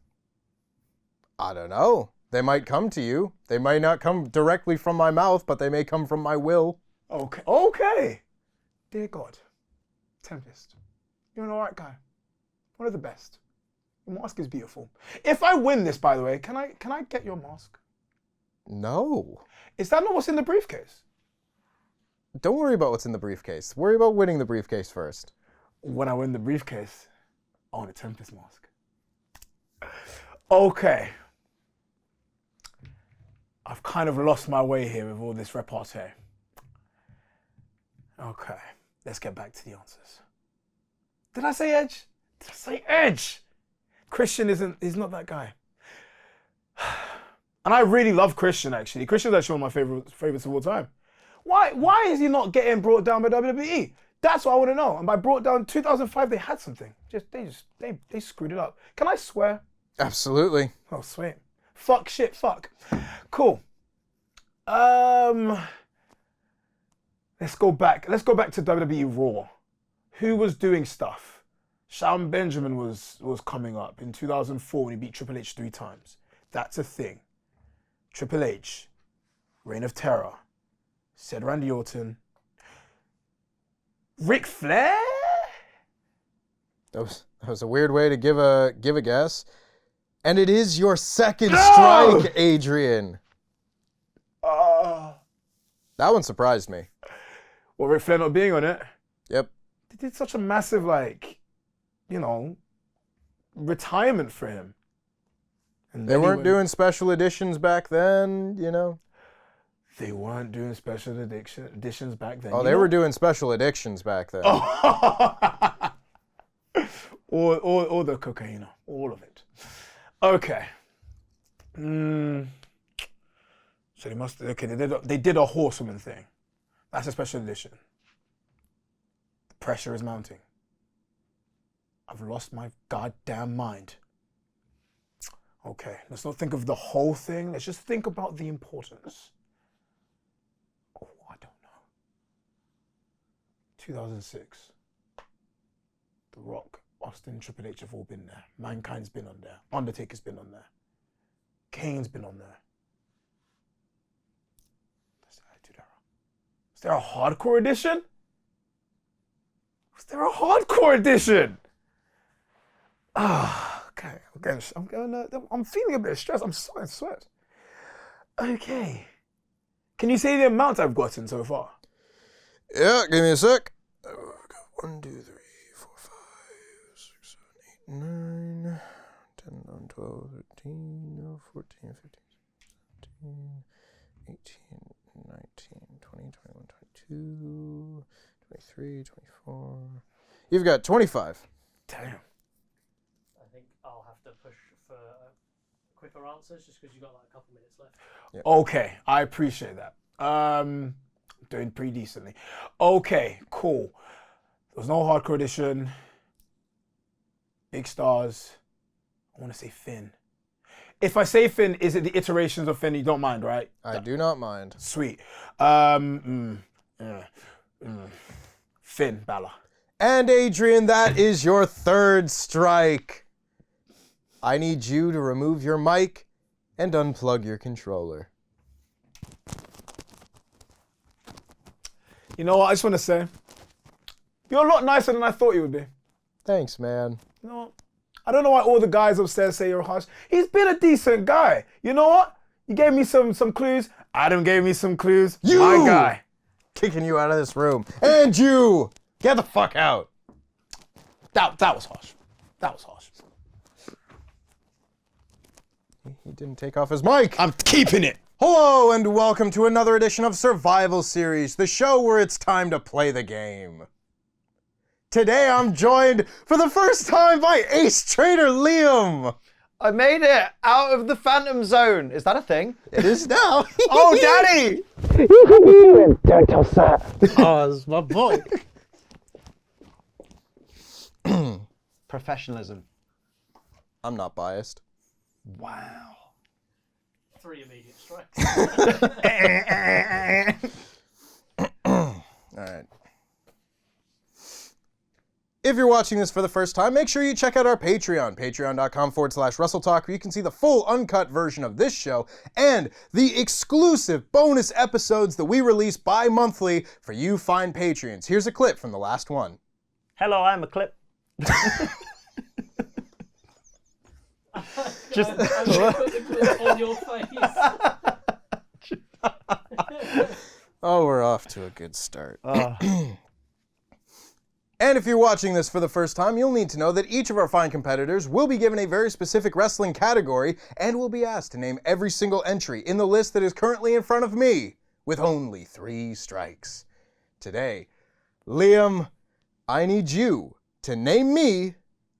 I don't know. They might come to you. They might not come directly from my mouth, but they may come from my will. Okay. Dear God, Tempest, you're an alright guy. One of the best. Your mask is beautiful. If I win this, by the way, can I get your mask? No. Is that not what's in the briefcase? Don't worry about what's in the briefcase. Worry about winning the briefcase first. When I win the briefcase, I want a Tempest mask. Okay. I've kind of lost my way here with all this repartee. Okay, let's get back to the answers. Did I say Edge? Did I say Edge? Christian he's not that guy. And I really love Christian, actually. Christian's actually one of my favorites of all time. Why is he not getting brought down by WWE? That's what I want to know. And by brought down 2005, they had something. They screwed it up. Can I swear? Absolutely. Oh, sweet. Fuck, shit, fuck. Cool. Let's go back to WWE Raw. Who was doing stuff? Shelton Benjamin was coming up in 2004 when he beat Triple H 3 times. That's a thing. Triple H, Reign of Terror, said Randy Orton, Ric Flair? That was a weird way to give a guess. And it is your second strike, Adrian. That one surprised me. Well, Ric Flair not being on it. Yep. They did such a massive, retirement for him. And They weren't doing special editions back then, They weren't doing special editions back then. Oh, they were doing special editions back then. Or the cocaine, all of it. Okay. So they did a horsewoman thing. That's a special edition. The pressure is mounting. I've lost my goddamn mind. Okay, let's not think of the whole thing. Let's just think about the importance. Oh, I don't know. 2006. The Rock, Austin, Triple H have all been there. Mankind's been on there. Undertaker's been on there. Kane's been on there. Is there a hardcore edition? Was there a hardcore edition? Okay. I'm feeling a bit of stress. I'm starting to sweat. Okay. Can you say the amount I've gotten so far? Yeah, give me a sec. 1, 2, 3, 4, 5, 6, 7, 8, 9, 10, 11, 12, 13, 14, 15, 17, 18, 19, 20, 21, 22, 23, 24. You've got 25. Damn. I think I'll have to push for quicker answers just because you've got a couple minutes left. Yep. Okay, I appreciate that. Doing pretty decently. Okay, cool. There was no hardcore edition. Big stars. I want to say Finn. If I say Finn, is it the iterations of Finn? You don't mind, right? I do not mind. Sweet. Finn Balor. And Adrian, that is your third strike. I need you to remove your mic and unplug your controller. You know what? I just want to say, you're a lot nicer than I thought you would be. Thanks, man. You know what? I don't know why all the guys upstairs say you're harsh. He's been a decent guy. You know what? You gave me some clues. Adam gave me some clues. You! My guy. Kicking you out of this room. And you! Get the fuck out. That was harsh. That was harsh. He didn't take off his mic. I'm keeping it. Hello and welcome to another edition of Survival Series, the show where it's time to play the game. Today I'm joined for the first time by Ace Trader Liam. I made it out of the Phantom Zone. Is that a thing? It is now. Oh, Daddy! Don't tell Sat. Oh, that's my boy. Professionalism. I'm not biased. Wow. 3 immediate strikes. All right. If you're watching this for the first time, make sure you check out our Patreon, patreon.com/WrestleTalk, where you can see the full uncut version of this show and the exclusive bonus episodes that we release bi-monthly for you fine Patreons. Here's a clip from the last one. Hello, I'm a clip. Just put the clip on your face. Oh, we're off to a good start. And if you're watching this for the first time, you'll need to know that each of our fine competitors will be given a very specific wrestling category and will be asked to name every single entry in the list that is currently in front of me, with only 3 strikes. Today, Liam, I need you to name me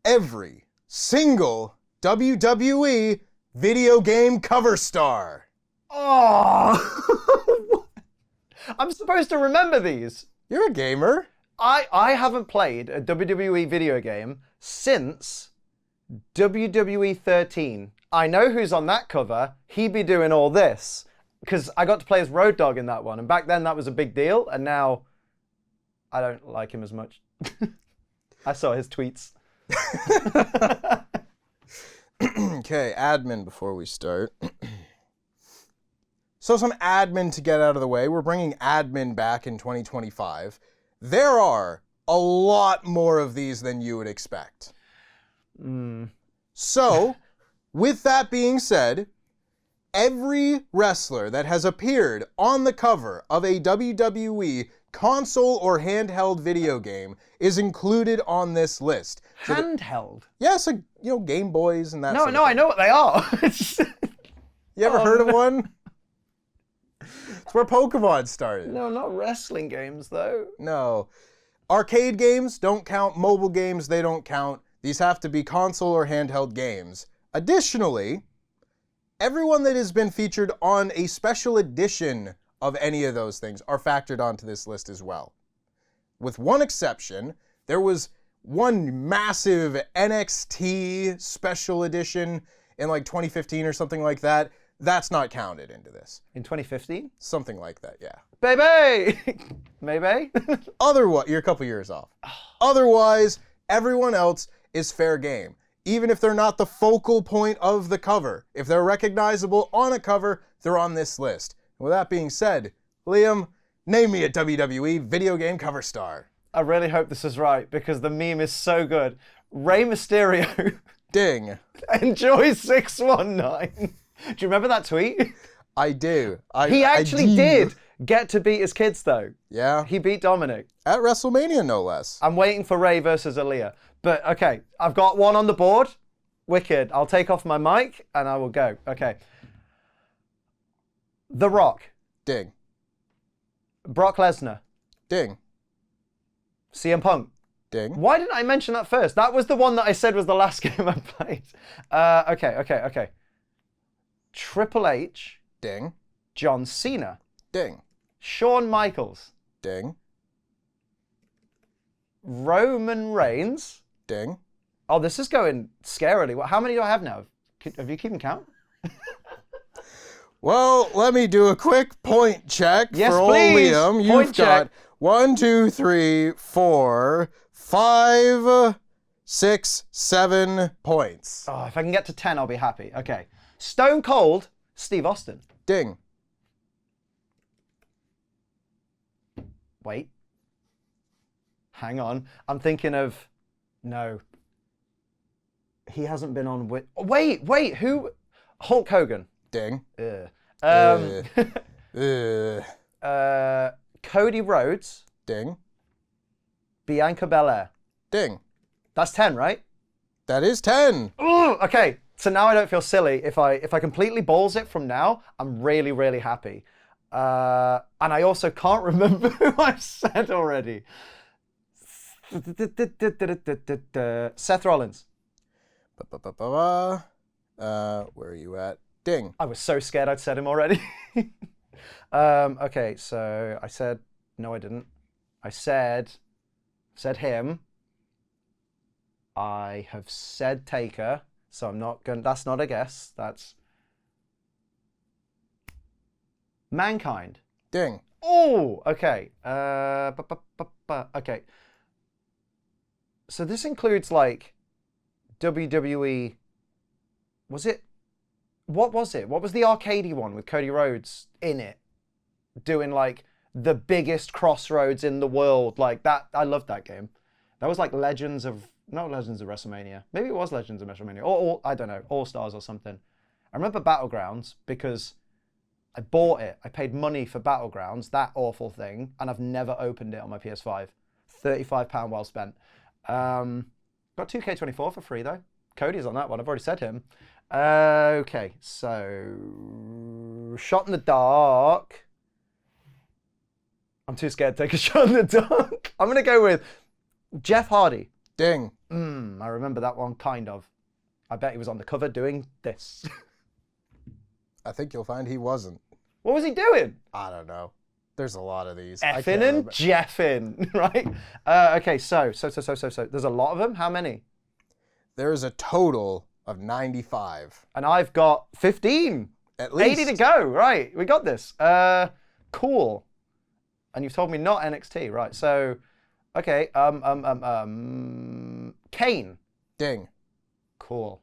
every single WWE video game cover star. Oh! I'm supposed to remember these. You're a gamer. I haven't played a WWE video game since WWE 13. I know who's on that cover. He be doing all this. Because I got to play as Road Dogg in that one. And back then that was a big deal. And now I don't like him as much. I saw his tweets. Okay, admin before we start. So some admin to get out of the way. We're bringing admin back in 2025. There are a lot more of these than you would expect. So, with that being said, every wrestler that has appeared on the cover of a WWE console or handheld video game is included on this list. So Handheld? yes, Game Boys and that No, sort of no, I thing. know what they are. You ever heard of one? It's where Pokemon started. No, not wrestling games, though. No. Arcade games don't count. Mobile games, they don't count. These have to be console or handheld games. Additionally, everyone that has been featured on a special edition of any of those things are factored onto this list as well. With one exception, there was one massive NXT special edition in like 2015 or something like that. That's not counted into this. In 2015? Something like that, yeah. Baby! Maybe? Otherwise, you're a couple years off. Otherwise, everyone else is fair game. Even if they're not the focal point of the cover. If they're recognizable on a cover, they're on this list. And with that being said, Liam, name me a WWE video game cover star. I really hope this is right because the meme is so good. Rey Mysterio. Ding. Enjoy 619. Do you remember that tweet? I do. He actually do. did get to beat his kids, though. Yeah. He beat Dominic. At WrestleMania, no less. I'm waiting for Ray versus Aaliyah. But, okay, I've got one on the board. Wicked. I'll take off my mic and I will go. Okay. The Rock. Ding. Brock Lesnar. Ding. CM Punk. Ding. Why didn't I mention that first? That was the one that I said was the last game I played. Okay. Triple H. Ding. John Cena. Ding. Shawn Michaels. Ding. Roman Reigns. Ding. Oh, this is going scarily. How many do I have now? Have you keeping count? Well, let me do a quick point check Yes, for old please. Liam. Point You've check. got 1, 2, 3, 4, 5, 6, 7 points. Oh, if I can get to 10, I'll be happy. Okay. Stone Cold, Steve Austin. Ding. Wait. Hang on. I'm thinking of... No. He hasn't been on with. Wait, who? Hulk Hogan. Ding. Um, Uh, Cody Rhodes. ding. Bianca Belair. Ding. That's 10, right? That is 10. Ooh, okay, so now I don't feel silly. If I completely balls it from now, I'm really, really happy. And I also can't remember who I've said already. Seth Rollins. Where are you at? Ding. I was so scared I'd said him already. Okay, so I said, no, I didn't. I said him. I have said Taker, so I'm not going. That's not a guess. That's Mankind. Ding. Oh, okay. Okay. So this includes like WWE. Was it? What was it? What was the arcadey one with Cody Rhodes in it, doing like the biggest crossroads in the world? Like that. I loved that game. That was like not Legends of WrestleMania. Maybe it was Legends of WrestleMania, or I don't know, All Stars or something. I remember Battlegrounds because I bought it. I paid money for Battlegrounds, that awful thing, and I've never opened it on my PS5. £35 well spent. Got 2K24 for free though. Cody's on that one. I've already said him. Okay, so Shot in the Dark. I'm too scared to take a shot in the dark. I'm gonna go with Jeff Hardy. Ding. I remember that one, kind of. I bet he was on the cover doing this. I think you'll find he wasn't. What was he doing? I don't know. There's a lot of these. Effing and jeffing, right? Okay, so. There's a lot of them. How many? There's a total of 95. And I've got 15. At least. 80 to go. Right, we got this. Cool. And you've told me not NXT, right? So, okay. Kane. Ding. Cool.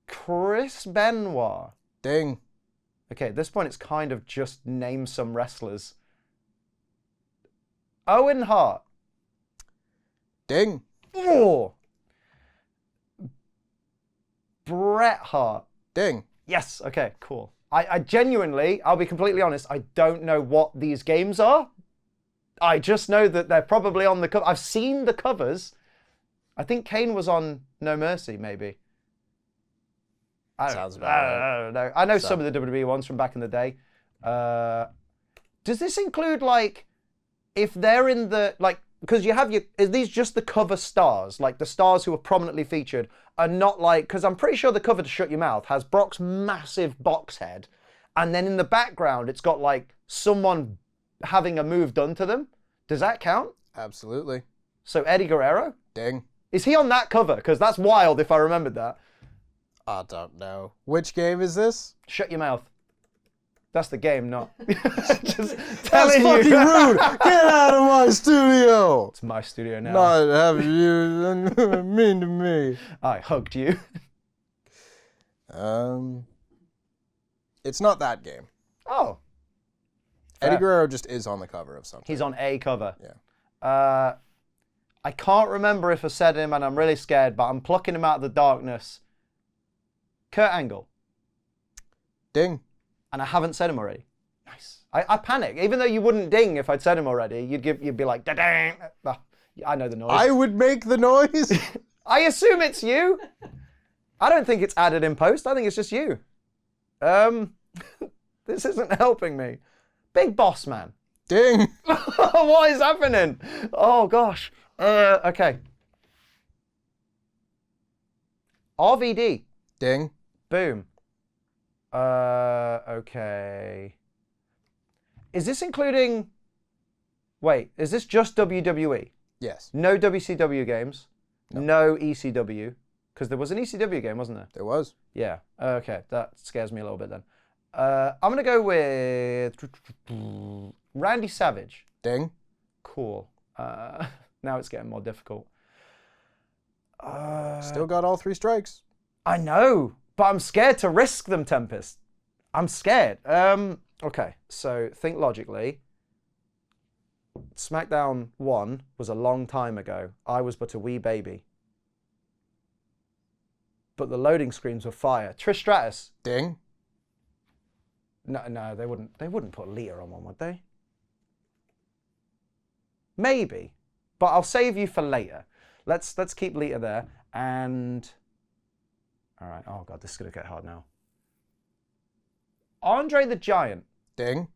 Chris Benoit. Ding. Okay, at this point, it's kind of just name some wrestlers. Owen Hart. Ding. Oh. Bret Hart. Ding. Yes, okay, cool. I genuinely, I'll be completely honest, I don't know what these games are. I just know that they're probably on the cover. I've seen the covers. I think Kane was on No Mercy, maybe. Sounds about right. I don't know. I know some of the WWE ones from back in the day. Does this include, like, if they're in the, like, because you have is these just the cover stars? Like, the stars who are prominently featured are not like, because I'm pretty sure the cover to Shut Your Mouth has Brock's massive box head, and then in the background, it's got, like, someone having a move done to them. Does that count? Absolutely. So Eddie Guerrero? Ding. Is he on that cover? Because that's wild if I remembered that. I don't know. Which game is this? Shut Your Mouth. That's the game, not just That's telling fucking you. rude. Get out of my studio. It's my studio now. Not have you mean to me. I hugged you. It's not that game. Oh. Eddie Fair. Guerrero just is on the cover of something. He's on a cover. Yeah. I can't remember if I said him, and I'm really scared, but I'm plucking him out of the darkness. Kurt Angle. Ding. And I haven't said him already. Nice. I panic. Even though you wouldn't ding if I'd said him already, you'd be like, da-dang. I know the noise. I would make the noise. I assume it's you. I don't think it's added in post. I think it's just you. This isn't helping me. Big Boss Man. Ding. What is happening? Oh, gosh. Okay. RVD. Ding. Boom. Okay. Is this including... Wait, is this just WWE? Yes. No WCW games? No ECW? Because there was an ECW game, wasn't there? There was. Yeah. Okay, that scares me a little bit then. I'm going to go with Randy Savage. Ding. Cool. Now it's getting more difficult. Still got all 3 strikes. I know, but I'm scared to risk them, Tempest. I'm scared. Okay, so think logically. SmackDown 1 was a long time ago. I was but a wee baby. But the loading screens were fire. Trish Stratus. Ding. No, they wouldn't put Lita on one, would they? Maybe. But I'll save you for later. Let's keep Lita there. And all right. Oh god, this is gonna get hard now. Andre the Giant. Ding.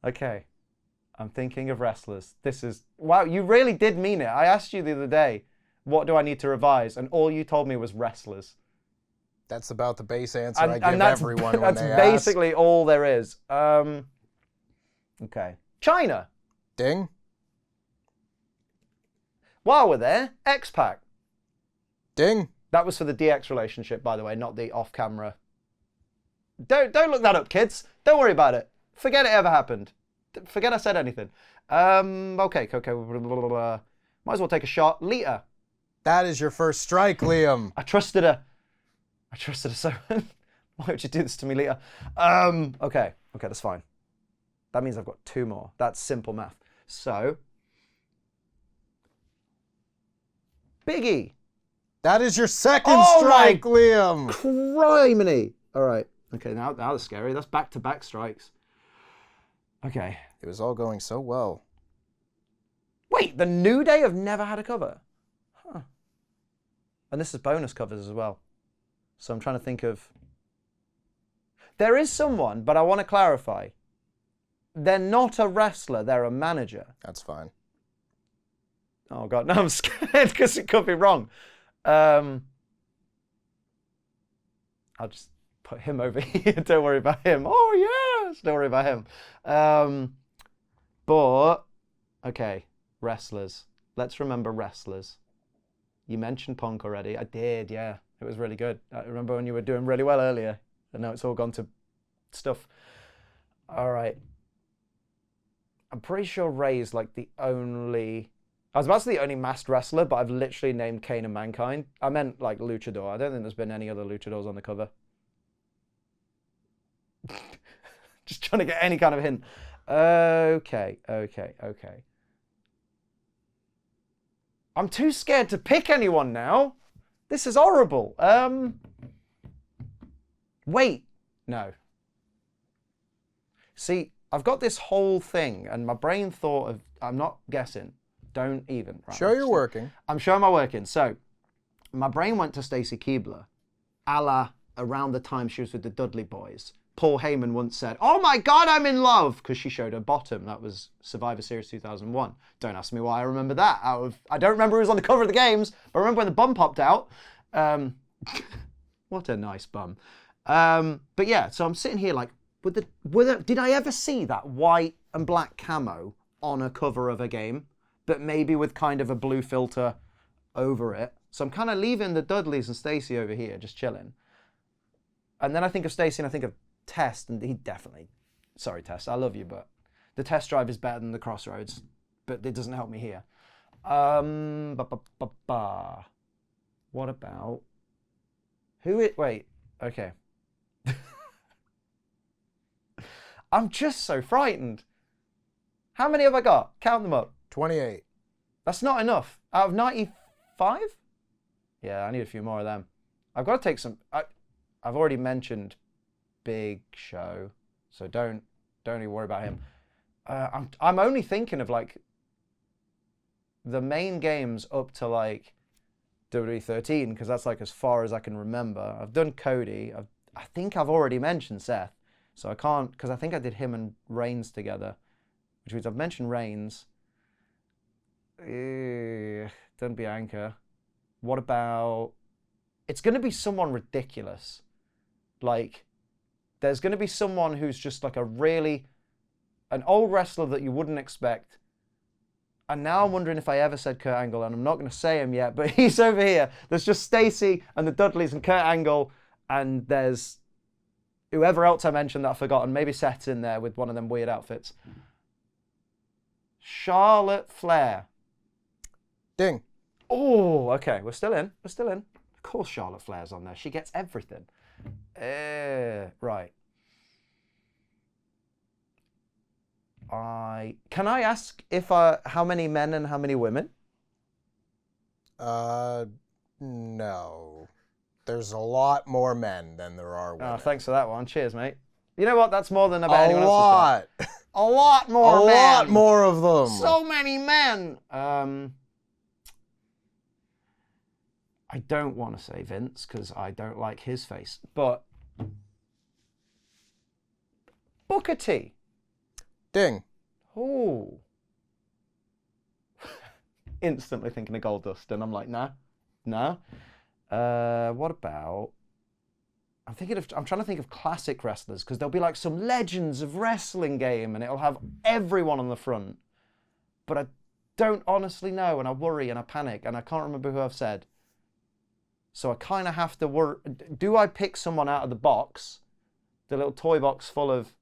Okay. I'm thinking of wrestlers. This is... Wow, you really did mean it. I asked you the other day, what do I need to revise? And all you told me was wrestlers. That's about the base answer I give that's, everyone when that's they ask. basically all there is. Okay. China. Ding. While we're there, X-Pac. Ding. That was for the DX relationship, by the way, not the off-camera. Don't look that up, kids. Don't worry about it. Forget it ever happened. Forget I said anything. Okay. Might as well take a shot. Lita. That is your first strike, Liam. I trusted her so. Why would you do this to me, Lita? Okay, that's fine. That means I've got 2 more. That's simple math. So, Biggie. That is your second strike, Liam. Criminy. All right. Okay, now that's scary. That's back-to-back strikes. Okay. It was all going so well. Wait, the New Day have never had a cover? Huh. And this is bonus covers as well. So I'm trying to think of... There is someone, but I want to clarify. They're not a wrestler, they're a manager. That's fine. Oh, God, now I'm scared because it could be wrong. I'll just put him over here. Don't worry about him. Oh, yes! Don't worry about him. But, okay, wrestlers. Let's remember wrestlers. You mentioned Punk already. I did, yeah. It was really good. I remember when you were doing really well earlier. And now it's all gone to stuff. All right. I'm pretty sure Ray's like the only... I was about to say the only masked wrestler, but I've literally named Kane and Mankind. I meant like Luchador. I don't think there's been any other Luchadors on the cover. Just trying to get any kind of hint. Okay. I'm too scared to pick anyone now. This is horrible. Wait. No. See, I've got this whole thing, and my brain thought of... I'm not guessing. Don't even. Right, Sure you're working. I'm sure I'm working. So, my brain went to Stacy Keibler, a la around the time she was with the Dudley Boys. Paul Heyman once said, "Oh my God, I'm in love," because she showed her bottom. That was Survivor Series 2001. Don't ask me why I remember that. I don't remember who was on the cover of the games, but I remember when the bum popped out. What a nice bum. But yeah, so I'm sitting here like, did I ever see that white and black camo on a cover of a game, but maybe with kind of a blue filter over it? So I'm kind of leaving the Dudleys and Stacy over here, just chilling. And then I think of Stacy and I think of Test, and he definitely... Sorry, Test, I love you, but the Test drive is better than the Crossroads, but it doesn't help me here. What about... Wait, okay. I'm just so frightened. How many have I got? Count them up. 28. That's not enough. Out of 95? Yeah, I need a few more of them. I've got to take some... I've already mentioned Big Show, so don't even worry about him. I'm only thinking of like the main games up to like WWE 13, because that's like as far as I can remember. I've done Cody. I think I've already mentioned Seth, so I can't, because I think I did him and Reigns together, which means I've mentioned Reigns. Done Bianca. What about... It's going to be someone ridiculous. Like, there's going to be someone who's just like an old wrestler that you wouldn't expect. And now I'm wondering if I ever said Kurt Angle, and I'm not going to say him yet, but he's over here. There's just Stacy and the Dudleys and Kurt Angle, and there's whoever else I mentioned that I've forgotten. Maybe Seth's in there with one of them weird outfits. Charlotte Flair. Ding. Oh, okay. We're still in. Of course Charlotte Flair's on there. She gets everything. Right. Can I ask if how many men and how many women? No. There's a lot more men than there are women. Oh, thanks for that one. Cheers, mate. You know what? That's more than about A anyone else lot. has got. A lot more A men. lot more of them. So many men. I don't want to say Vince because I don't like his face, but Booker T. Ding. Oh. Instantly thinking of Goldust, and I'm like, nah. What about? I'm trying to think of classic wrestlers because there'll be like some legends of wrestling game, and it'll have everyone on the front. But I don't honestly know, and I worry and I panic, and I can't remember who I've said. So I kind of have to worry. Do I pick someone out of the box, the little toy box full of,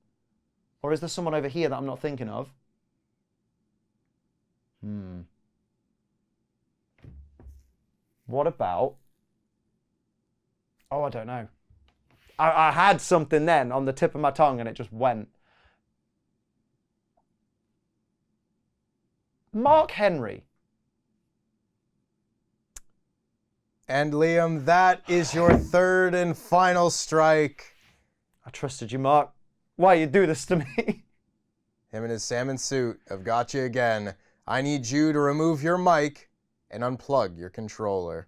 or is there someone over here that I'm not thinking of? What about? Oh, I don't know. I had something then on the tip of my tongue and it just went. Mark Henry. And Liam, that is your third and final strike. I trusted you, Mark. Why you do this to me? Him and his salmon suit have got you again. I need you to remove your mic and unplug your controller.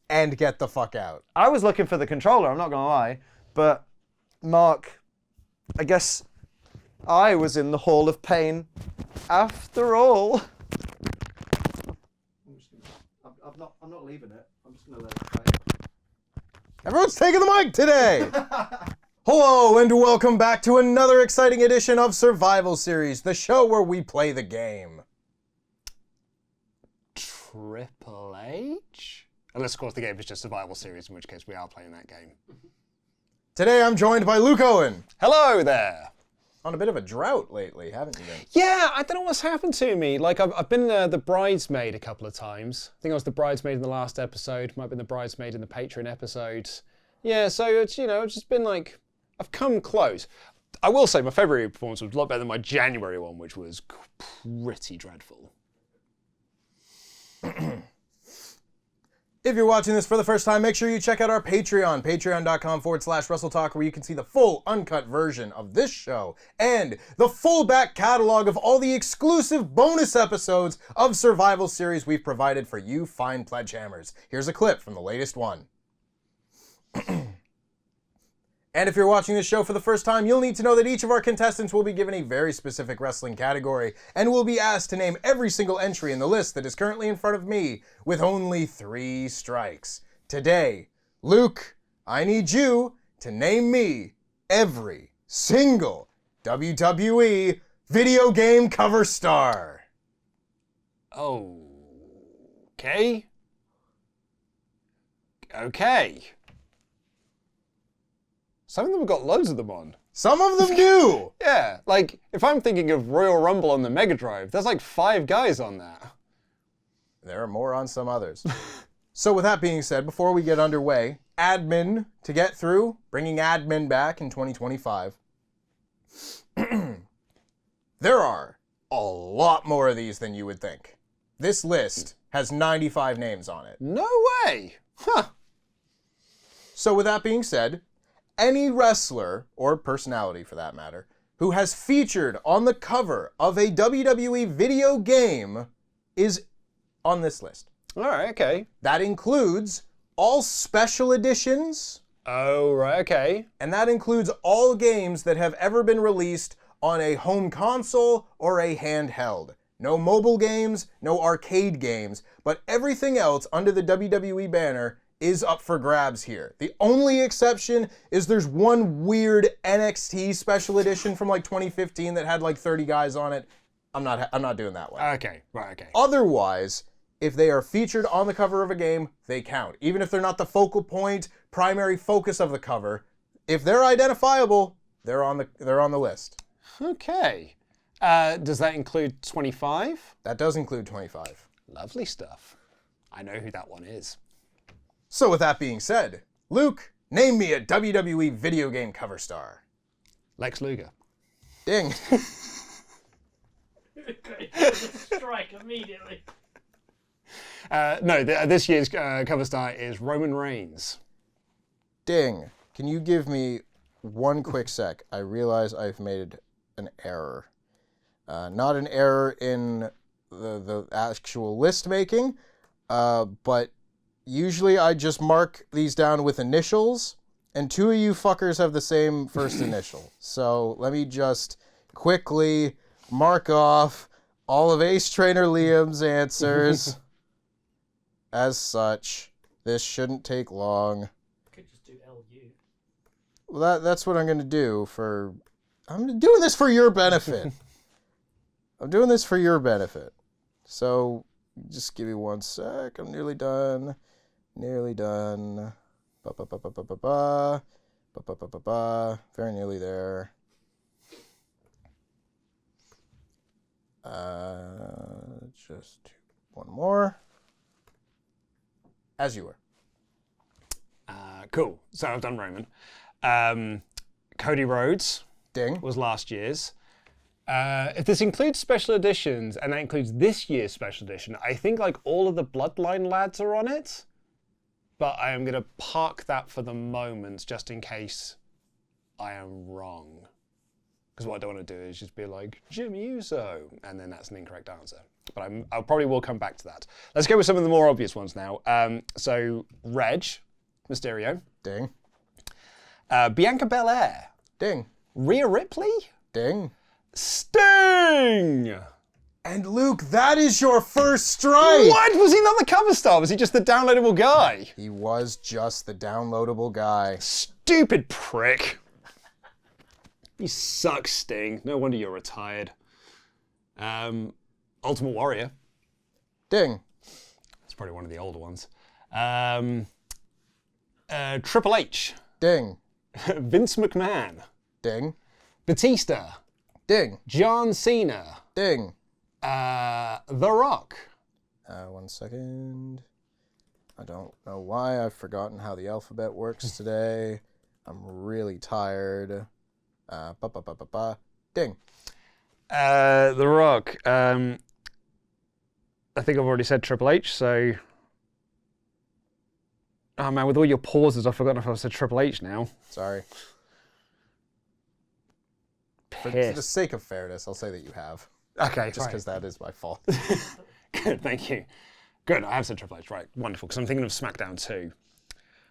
And get the fuck out. I was looking for the controller, I'm not going to lie. But, Mark, I guess I was in the Hall of Pain after all. I'm not leaving it. I'm just going to let it play. Everyone's taking the mic today! Hello and welcome back to another exciting edition of Survival Series, the show where we play the game. Triple H? Unless, of course, the game is just Survival Series, in which case we are playing that game. Today I'm joined by Luke Owen. Hello there! On a bit of a drought lately, haven't you been? Yeah, I don't know what's happened to me. Like, I've been the bridesmaid a couple of times. I think I was the bridesmaid in the last episode. Might have been the bridesmaid in the Patreon episode. Yeah, so it's, it's just been like, I've come close. I will say my February performance was a lot better than my January one, which was pretty dreadful. If you're watching this for the first time, make sure you check out our Patreon, patreon.com/WrestleTalk, where you can see the full uncut version of this show and the full back catalog of all the exclusive bonus episodes of Survival Series we've provided for you fine pledgehammers. Here's a clip from the latest one. And if you're watching this show for the first time, you'll need to know that each of our contestants will be given a very specific wrestling category and will be asked to name every single entry in the list that is currently in front of me with only 3 strikes. Today, Luke, I need you to name me every single WWE video game cover star. Okay. Some of them have got loads of them on. Some of them do. Yeah, like, if I'm thinking of Royal Rumble on the Mega Drive, there's like 5 guys on that. There are more on some others. So with that being said, before we get underway, admin to get through, bringing admin back in 2025. There are a lot more of these than you would think. This list has 95 names on it. No way! Huh. So with that being said, any wrestler, or personality for that matter, who has featured on the cover of a WWE video game is on this list. Alright, okay. That includes all special editions, Oh, right, okay. and that includes all games that have ever been released on a home console or a handheld. No mobile games, no arcade games, but everything else under the WWE banner is up for grabs here. The only exception is there's one weird NXT special edition from like 2015 that had like 30 guys on it. I'm not doing that one. Okay, right, okay. Otherwise, if they are featured on the cover of a game, they count. Even if they're not the focal point, primary focus of the cover, if they're identifiable, they're on the list. Okay. Does that include 25? That does include 25. Lovely stuff. I know who that one is. So with that being said, Luke, name me a WWE video game cover star. Lex Luger. Ding. Strike immediately. No, this year's cover star is Roman Reigns. Ding. Can you give me one quick sec? I realize I've made an error. Not an error in the actual list making, but usually I just mark these down with initials, and two of you fuckers have the same first initial. So let me just quickly mark off all of Ace Trainer Liam's answers. As such, this shouldn't take long. Could just do LU. Well, that's what I'm going to do for... I'm doing this for your benefit. I'm doing this for your benefit. So, just give me one sec. I'm nearly done. Nearly done. Ba-ba-ba-ba-ba-ba. Ba-ba-ba-ba-ba. Very nearly there. Just one more. As you were. Cool. So I've done Roman. Cody Rhodes Ding. was last year's. If this includes special editions, and that includes this year's special edition, I think like all of the Bloodline lads are on it. But I am going to park that for the moment, just in case I am wrong. Because what I don't want to do is just be like, Jim Uso, and then that's an incorrect answer. But I probably will come back to that. Let's go with some of the more obvious ones now. So, Reg, Mysterio. Ding. Bianca Belair. Ding. Rhea Ripley. Ding. Sting! And Luke, that is your first strike! What? Was he not the cover star? Was he just the downloadable guy? He was just the downloadable guy. Stupid prick. You suck, Sting. No wonder you're retired. Ultimate Warrior. Ding. That's probably one of the older ones. Triple H. Ding. Vince McMahon. Ding. Batista. Ding. John Cena. Ding. The Rock. 1 second. I don't know why I've forgotten how the alphabet works today. I'm really tired. Ding. The Rock. I think I've already said Triple H, so... Oh man, with all your pauses, I've forgotten if I've said Triple H now. Sorry. For Pissed. the sake of fairness, I'll say that you have. Okay, Just because that is my fault. Good, thank you. Good, I have said Triple H, right, wonderful, because I'm thinking of SmackDown 2.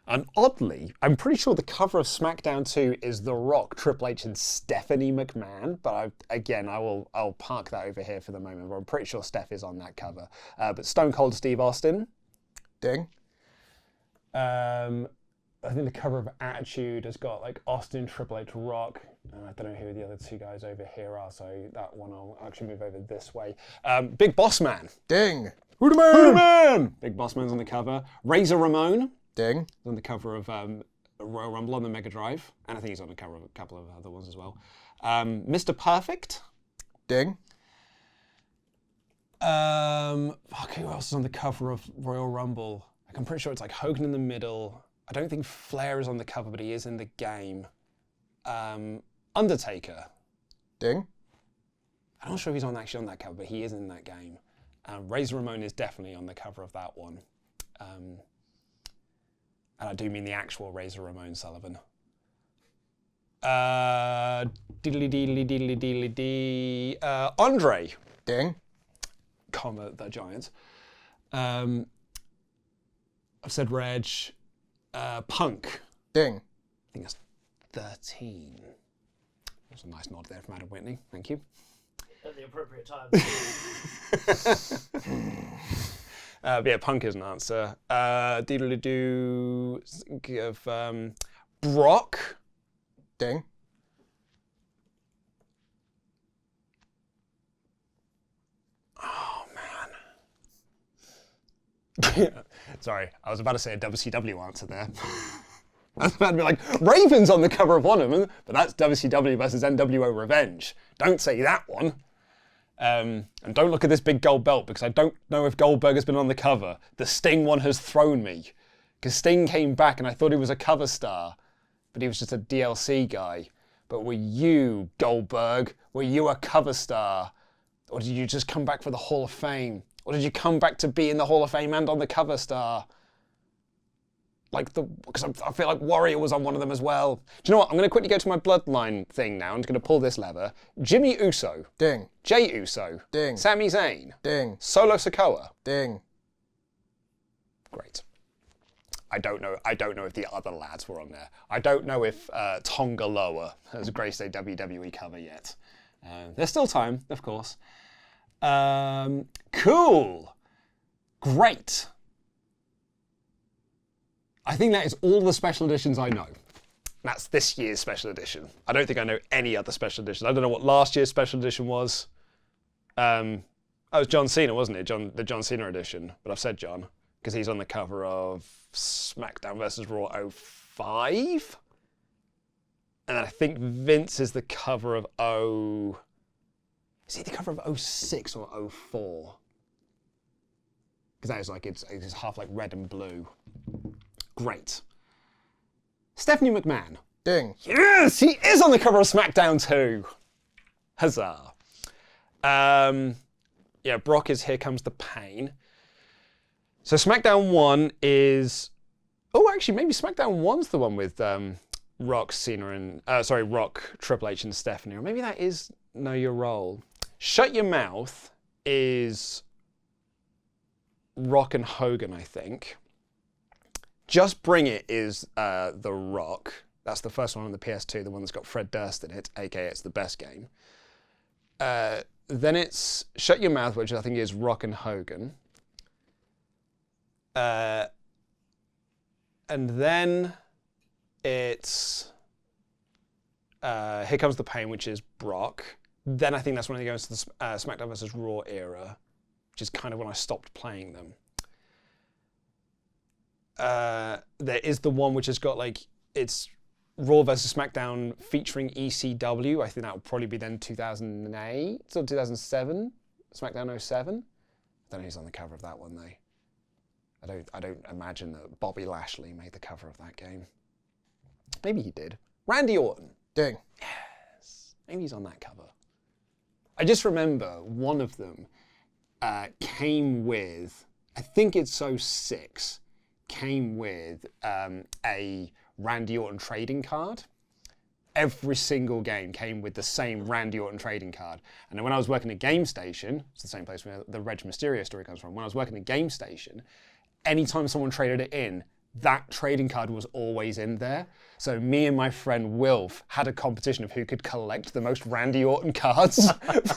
And oddly, I'm pretty sure the cover of SmackDown 2 is The Rock, Triple H, and Stephanie McMahon. But I'll park that over here for the moment. But I'm pretty sure Steph is on that cover. But Stone Cold Steve Austin. Ding. I think the cover of Attitude has got like Austin, Triple H, Rock. I don't know who the other two guys over here are, so that one I'll actually move over this way. Big Boss Man. Ding. Who the man? Big Boss Man's on the cover. Razor Ramon. Ding. On the cover of Royal Rumble on the Mega Drive. And I think he's on the cover of a couple of other ones as well. Mr. Perfect. Ding. Fuck, who else is on the cover of Royal Rumble? Like, I'm pretty sure it's like Hogan in the middle. I don't think Flair is on the cover, but he is in the game. Undertaker. Ding. I'm not sure if he's actually on that cover, but he is in that game. Razor Ramon is definitely on the cover of that one. And I do mean the actual Razor Ramon Sullivan. Andre. Ding. Comma, the Giants. I've said Reg. Punk. Ding. I think that's 13. That's a nice nod there from Adam Whitney. Thank you. At the appropriate time. But yeah, Punk is an answer. Doodle-doo. Think of Brock. Ding. Oh, man. Sorry, I was about to say a WCW answer there. I was about to be like, Raven's on the cover of one of them, but that's WCW versus NWO Revenge. Don't say that one. And don't look at this big gold belt, because I don't know if Goldberg has been on the cover. The Sting one has thrown me. Because Sting came back and I thought he was a cover star, but he was just a DLC guy. But were you, Goldberg, were you a cover star? Or did you just come back for the Hall of Fame? Or did you come back to be in the Hall of Fame and on the cover star? Because I feel like Warrior was on one of them as well. Do you know what? I'm going to quickly go to my bloodline thing now. I'm just going to pull this lever. Jimmy Uso. Ding. Jey Uso. Ding. Sami Zayn. Ding. Solo Sikoa. Ding. Great. I don't know if the other lads were on there. I don't know if Tonga Loa has graced a WWE cover yet. There's still time, of course. Cool. Great. I think that is all the special editions I know. That's this year's special edition. I don't think I know any other special editions. I don't know what last year's special edition was. It was John Cena, wasn't it? The John Cena edition. But I've said John, because he's on the cover of SmackDown vs. Raw 05. And I think Vince is the cover of Is he the cover of 06 or 04? Because that is like, it's half like red and blue. Great. Stephanie McMahon. Ding. Yes, he is on the cover of SmackDown too. Huzzah. Yeah, Brock is Here Comes the Pain. So SmackDown 1 is... Oh, actually, maybe SmackDown 1's the one with Rock, Cena, and... Rock, Triple H, and Stephanie. Or maybe that is Know Your Role. Shut Your Mouth is Rock and Hogan, I think. Just Bring It is The Rock. That's the first one on the PS2, the one that's got Fred Durst in it, aka it's the best game. Then it's Shut Your Mouth, which I think is Rock and Hogan. And then it's Here Comes the Pain, which is Brock. Then I think that's when he goes to the SmackDown vs. Raw era, which is kind of when I stopped playing them. There is the one which has got it's Raw vs. SmackDown featuring ECW. I think that would probably be then 2008 or 2007, SmackDown 07. I don't know who's on the cover of that one though. I don't imagine that Bobby Lashley made the cover of that game. Maybe he did. Randy Orton. Ding. Yes. Maybe he's on that cover. I just remember one of them came with, I think it's 06, came with a Randy Orton trading card. Every single game came with the same Randy Orton trading card. And then when I was working at Game Station, it's the same place where the Reg Mysterio story comes from, when I was working at Game Station, anytime someone traded it in, that trading card was always in there. So me and my friend Wilf had a competition of who could collect the most Randy Orton cards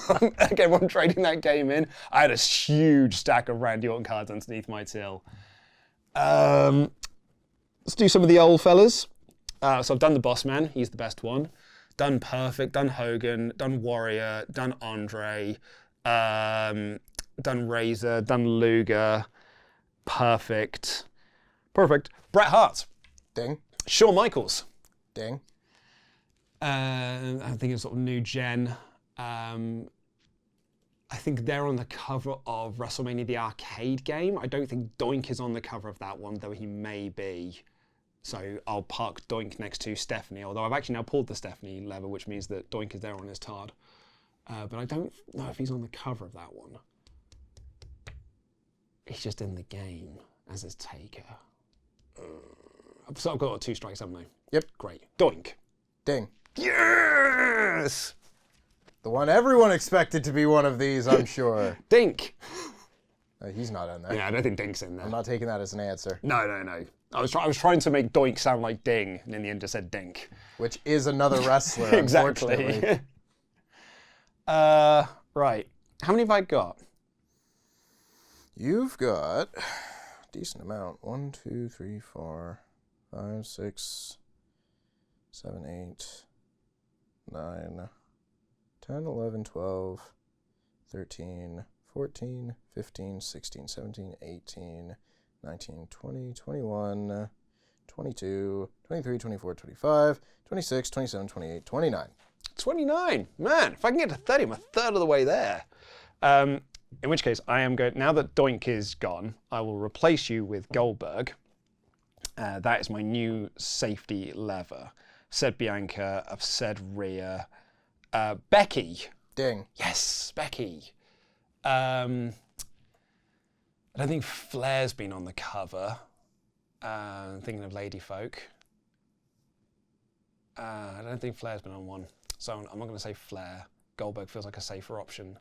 from everyone trading that game in. I had a huge stack of Randy Orton cards underneath my till. Let's do some of the old fellas. So I've done the Boss Man, he's the best one. Done Perfect, done Hogan, done Warrior, done Andre, done Razor, done Luger, Perfect. Bret Hart. Ding. Shawn Michaels. Ding. I think it's sort of new gen. I think they're on the cover of WrestleMania, the arcade game. I don't think Doink is on the cover of that one, though he may be. So I'll park Doink next to Stephanie, although I've actually now pulled the Stephanie lever, which means that Doink is there on his card. But I don't know if he's on the cover of that one. He's just in the game as his Taker. So I've got 2 strikes, haven't I? Yep. Great. Doink. Ding. Yes! The one everyone expected to be one of these, I'm sure. Dink. He's not in there. Yeah, I don't think Dink's in there. I'm not taking that as an answer. No. I was trying to make Doink sound like Ding, and in the end just said Dink. Which is another wrestler, Exactly. unfortunately. Right. How many have I got? You've got a decent amount. 1, 2, 3, 4, 5, 6, 7, 8, 9, 10, 11, 12, 13, 14, 15, 16, 17, 18, 19, 20, 21, 22, 23, 24, 25, 26, 27, 28, 29. 29. Man, if I can get to 30, I'm a third of the way there. In which case, I am going. Now that Doink is gone, I will replace you with Goldberg. That is my new safety lever. said Bianca, I've said Rhea. Becky. Ding. Yes, Becky. I don't think Flair's been on the cover. I'm thinking of Lady Folk. I don't think Flair's been on one. So I'm not going to say Flair. Goldberg feels like a safer option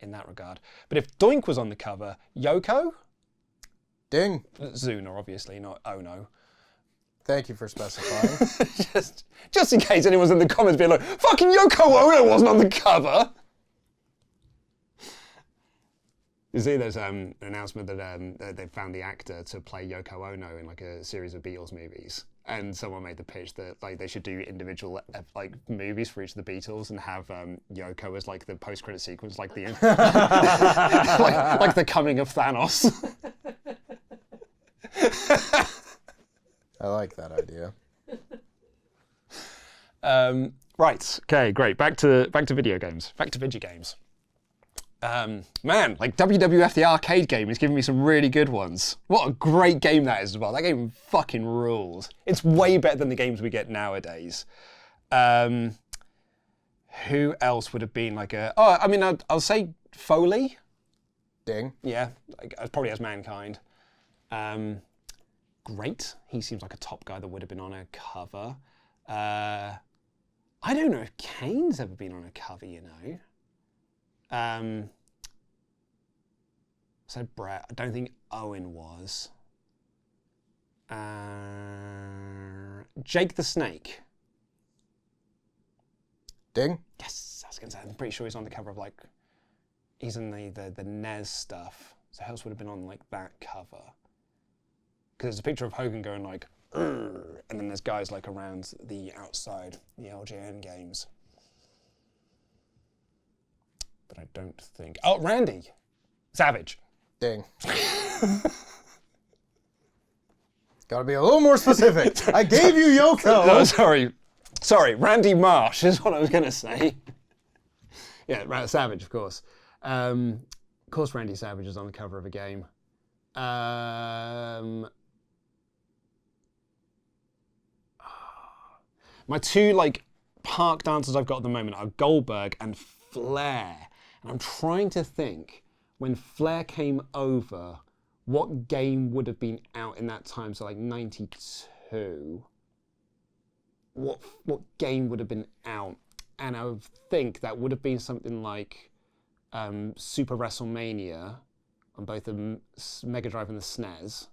in that regard. But if Doink was on the cover, Yoko? Ding. Zuna, obviously, not Ono. Thank you for specifying. just in case anyone's in the comments being like, fucking Yoko Ono wasn't on the cover. You see, there's an announcement that they found the actor to play Yoko Ono in like a series of Beatles movies, and someone made the pitch that like they should do individual like movies for each of the Beatles and have Yoko as like the post-credit sequence, like the like the coming of Thanos. I like that idea. Right. Okay. Great. Back to video games. Back to video games. Man, like WWF the arcade game is giving me some really good ones. What a great game that is as well. That game fucking rules. It's way better than the games we get nowadays. Who else would have been like a... Oh, I mean, I'll say Foley. Ding. Yeah, like, probably as Mankind. Great. He seems like a top guy that would have been on a cover. I don't know if Kane's ever been on a cover, you know. So Brett, I don't think Owen was. Jake the Snake. Ding. Yes, I was going to say, I'm pretty sure he's on the cover of like, he's in the NES stuff. So who else would have been on like that cover? Because there's a picture of Hogan going like, "Urgh," and then there's guys like around the outside, the LJN games. But I don't think... Oh, Randy Savage. Ding. Gotta be a little more specific. I gave you Yoko. No, sorry, Randy Marsh is what I was going to say. Yeah, Savage, of course. Of course, Randy Savage is on the cover of a game. My two like park dancers I've got at the moment are Goldberg and Flair. And I'm trying to think, when Flair came over, what game would have been out in that time? So like 92. What game would have been out? And I would think that would have been something like Super WrestleMania on both the Mega Drive and the SNES.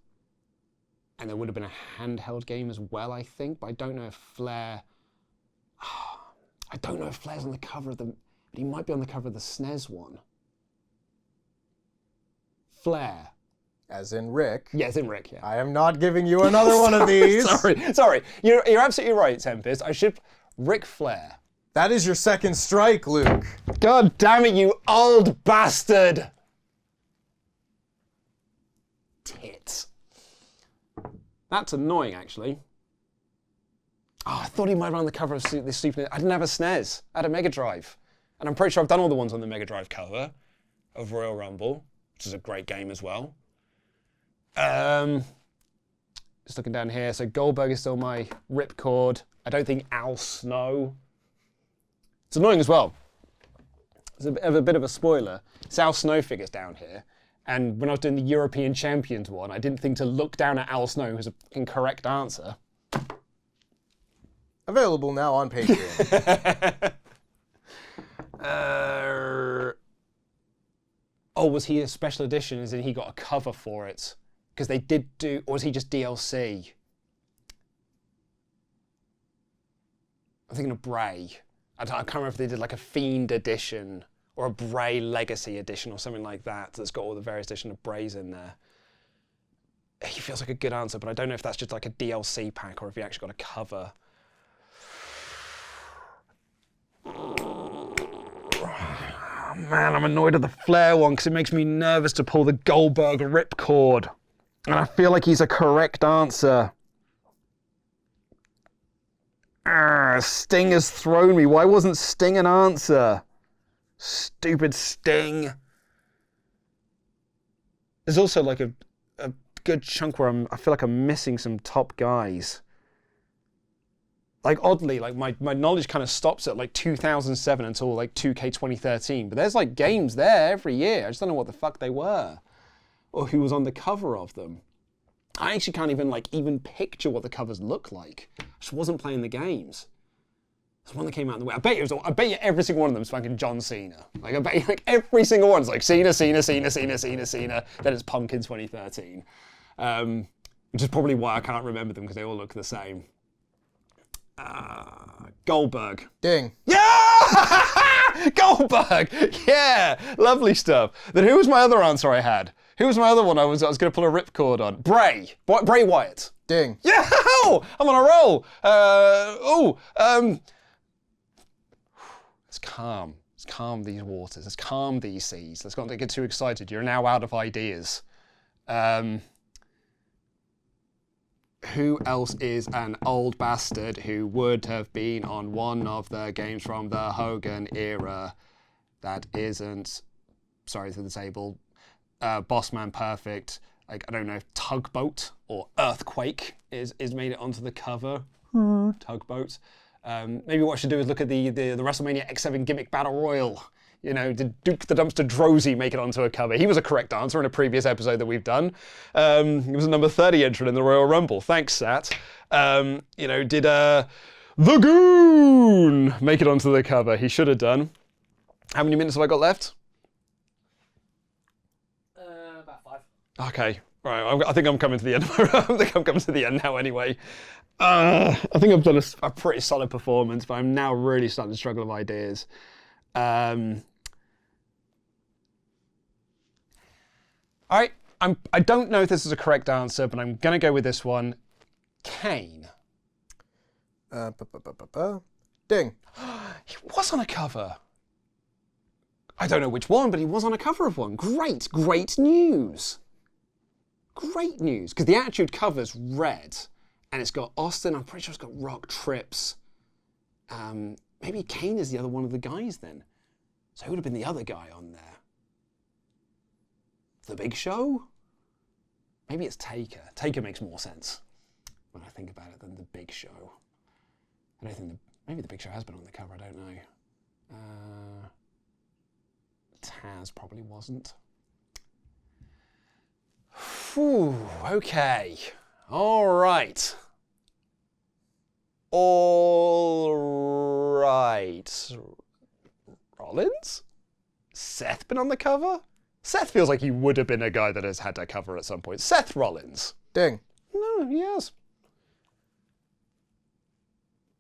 And there would have been a handheld game as well, I think. But I don't know if Flair... I don't know if Flair's on the cover of the... But he might be on the cover of the SNES one. Flair. As in Rick. Yeah, it's in Rick, yeah. I am not giving you another one of these. Sorry. You're absolutely right, Tempest. I should... Ric Flair. That is your second strike, Luke. God damn it, you old bastard! Tits. That's annoying, actually. Oh, I thought he might have been on the cover of this Super... I didn't have a SNES. I had a Mega Drive. And I'm pretty sure I've done all the ones on the Mega Drive cover of Royal Rumble, which is a great game as well. Just looking down here. So Goldberg is still my ripcord. I don't think Al Snow. It's annoying as well. It's a bit of a spoiler. It's Al Snow figures down here. And when I was doing the European Champions one, I didn't think to look down at Al Snow as an incorrect answer. Available now on Patreon. Oh, was he a special edition? As in he got a cover for it? Because they did do... Or was he just DLC? I'm thinking of Bray. I can't remember if they did like a Fiend edition or a Bray Legacy edition or something like that that's got all the various editions of Brays in there. He feels like a good answer, but I don't know if that's just like a DLC pack or if he actually got a cover. Man, I'm annoyed at the Flair one because it makes me nervous to pull the Goldberg ripcord. And I feel like he's a correct answer. Sting has thrown me. Why wasn't Sting an answer? Stupid Sting. There's also like a good chunk where I feel like I'm missing some top guys. like oddly, like my knowledge kind of stops at like 2007 until like 2K 2013. But there's like games there every year. I just don't know what the fuck they were, or who was on the cover of them. I actually can't even picture what the covers look like. I just wasn't playing the games. There's one that came out in the way. I bet you every single one of them is fucking John Cena. Like I bet you like every single one's like Cena. Then it's Punk in 2013, which is probably why I can't remember them because they all look the same. Goldberg. Ding. Yeah! Goldberg! Yeah! Lovely stuff. Then who was my other answer I had? Who was my other one I was going to pull a ripcord on? Bray. Bray Wyatt. Ding. Yeah! I'm on a roll. Let's calm. Let's calm these waters. Let's calm these seas. Let's not get too excited. You're now out of ideas. Who else is an old bastard who would have been on one of the games from the Hogan era that isn't, sorry to the table, Bossman Perfect, like, I don't know if Tugboat or Earthquake is made it onto the cover. Tugboat. Maybe what I should do is look at the WrestleMania X7 gimmick battle royal. You know, did Duke the Dumpster Drozy make it onto a cover? He was a correct answer in a previous episode that we've done. He was a number 30 entrant in the Royal Rumble. Thanks, Sat. You know, did The Goon make it onto the cover? He should have done. How many minutes have I got left? About 5. Okay. Right, I think I'm coming to the end. I think I'm coming to the end now anyway. I think I've done a pretty solid performance, but I'm now really starting to struggle with ideas. All right, I don't know if this is a correct answer, but I'm going to go with this one. Kane. Ding. He was on a cover. I don't know which one, but he was on a cover of one. Great news. Great news, because the Attitude cover's red, and it's got Austin, I'm pretty sure it's got Rock, Trips. Maybe Kane is the other one of the guys then. So who would have been the other guy on there? The Big Show? Maybe it's Taker. Taker makes more sense when I think about it than the Big Show. I don't think maybe the Big Show has been on the cover, I don't know. Taz probably wasn't. Whew, okay. All right. Rollins? Seth been on the cover? Seth feels like he would have been a guy that has had a cover at some point. Seth Rollins. Ding. No, he has.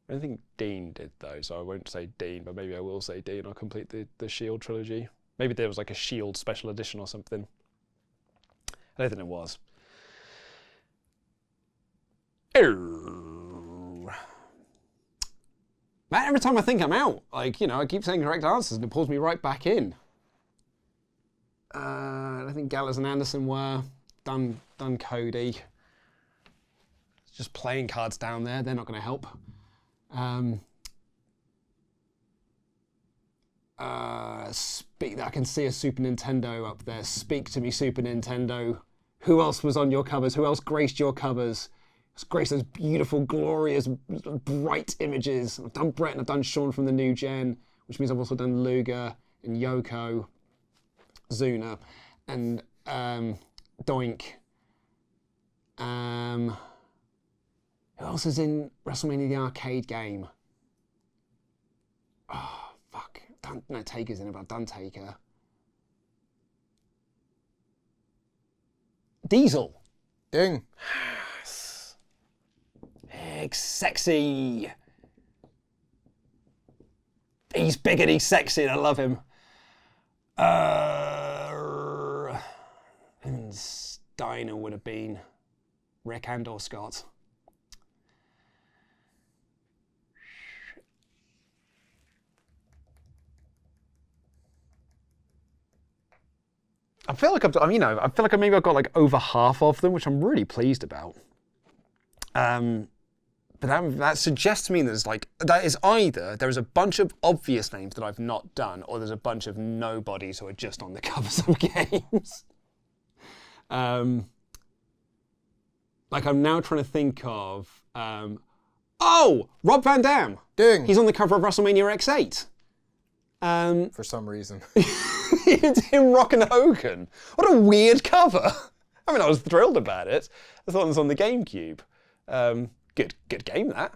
I don't think Dean did though, so I won't say Dean, but maybe I will say Dean. I'll complete the Shield trilogy. Maybe there was like a Shield special edition or something. I don't think it was. Man, every time I think I'm out, like, you know, I keep saying correct answers and it pulls me right back in. I think Gallows and Anderson were. Done Cody. Just playing cards down there, they're not going to help. I can see a Super Nintendo up there. Speak to me, Super Nintendo. Who else was on your covers? Who else graced your covers? Graced those beautiful, glorious, bright images. I've done Brett and I've done Sean from the New Gen, which means I've also done Luger and Yoko, Zuna, and Doink. Who else is in WrestleMania the arcade game? Oh, fuck. No, Taker's in it, but I've done Taker. Diesel. Ding. Big, sexy. He's big and he's sexy and I love him. Steiner would have been Rick and or Scott. I feel like I've maybe I've got like over half of them, which I'm really pleased about. But that suggests to me that is either there is a bunch of obvious names that I've not done, or there's a bunch of nobodies who are just on the covers of games. Like I'm now trying to think of Oh, Rob Van Dam. Ding. He's on the cover of WrestleMania X8. For some reason. It's him rocking Hogan. What a weird cover. I mean, I was thrilled about it. I thought it was on the GameCube. Good game, that.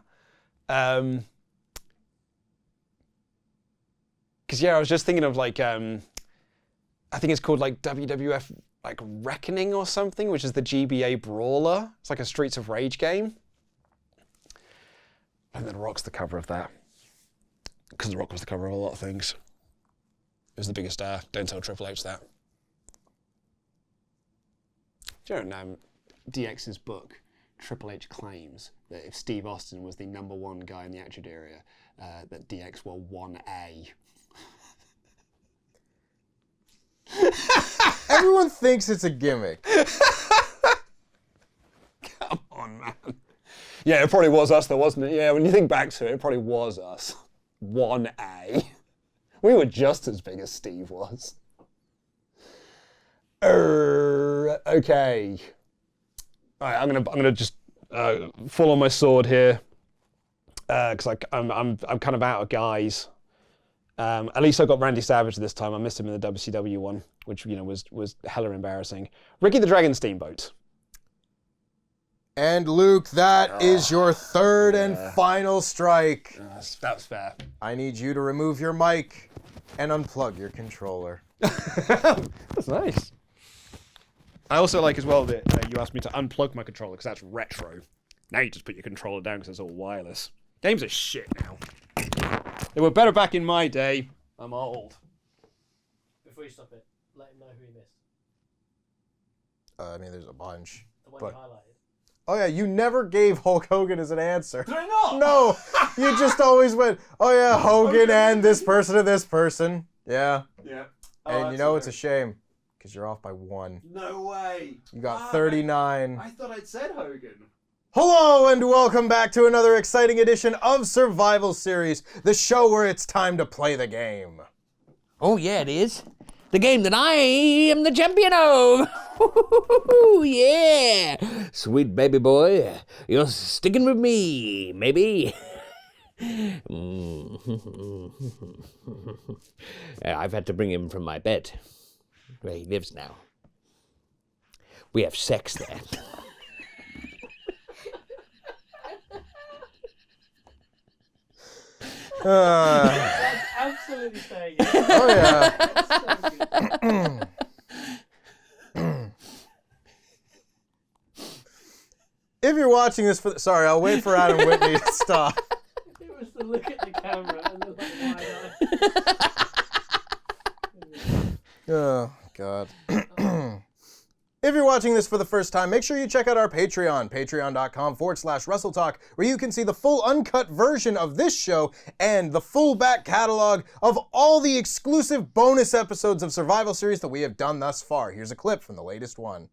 Because, yeah, I was just thinking of, like, I think it's called, like, WWF, like, Reckoning or something, which is the GBA Brawler. It's like a Streets of Rage game. And then Rock's the cover of that. Because The Rock was the cover of a lot of things. It was the biggest star. Don't tell Triple H that. Do you know, DX's book, Triple H claims that if Steve Austin was the #1 guy in the Attitude Era, that DX were 1A. Everyone thinks it's a gimmick. Come on, man. Yeah, it probably was us though, wasn't it? Yeah, when you think back to it, it probably was us. 1A. We were just as big as Steve was. Okay. All right, I'm gonna just fall on my sword here because I'm kind of out of guys. At least I got Randy Savage this time. I missed him in the WCW one, which was hella embarrassing. Ricky the Dragon Steamboat. And Luke, that is your third and final strike. That's fair. I need you to remove your mic and unplug your controller. That's nice. I also like as well that you asked me to unplug my controller because that's retro. Now you just put your controller down because it's all wireless. Games are shit now. They were better back in my day. I'm old. Before you stop it, let him know who he missed. I mean, there's a bunch. The one But- you highlighted. Oh yeah, you never gave Hulk Hogan as an answer. Did I not? No, you just always went, oh yeah, Hogan and this person and this person. Yeah. Yeah. And you know it's a shame, because you're off by 1. No way. You got 39. I thought I'd said Hogan. Hello and welcome back to another exciting edition of Survival Series, the show where it's time to play the game. Oh, yeah, it is. The game that I am the champion of. Yeah. Sweet baby boy, you're sticking with me, maybe. I've had to bring him from my bed, where he lives now. We have sex there. That's absolutely staying in. Oh yeah. That's so good. If you're watching this for sorry, I'll wait for Adam Whitney to stop. It was the look at the camera and the like wide eye. Oh, God. If you're watching this for the first time, make sure you check out our Patreon, patreon.com/WrestleTalk, where you can see the full uncut version of this show and the full back catalog of all the exclusive bonus episodes of Survival Series that we have done thus far. Here's a clip from the latest one.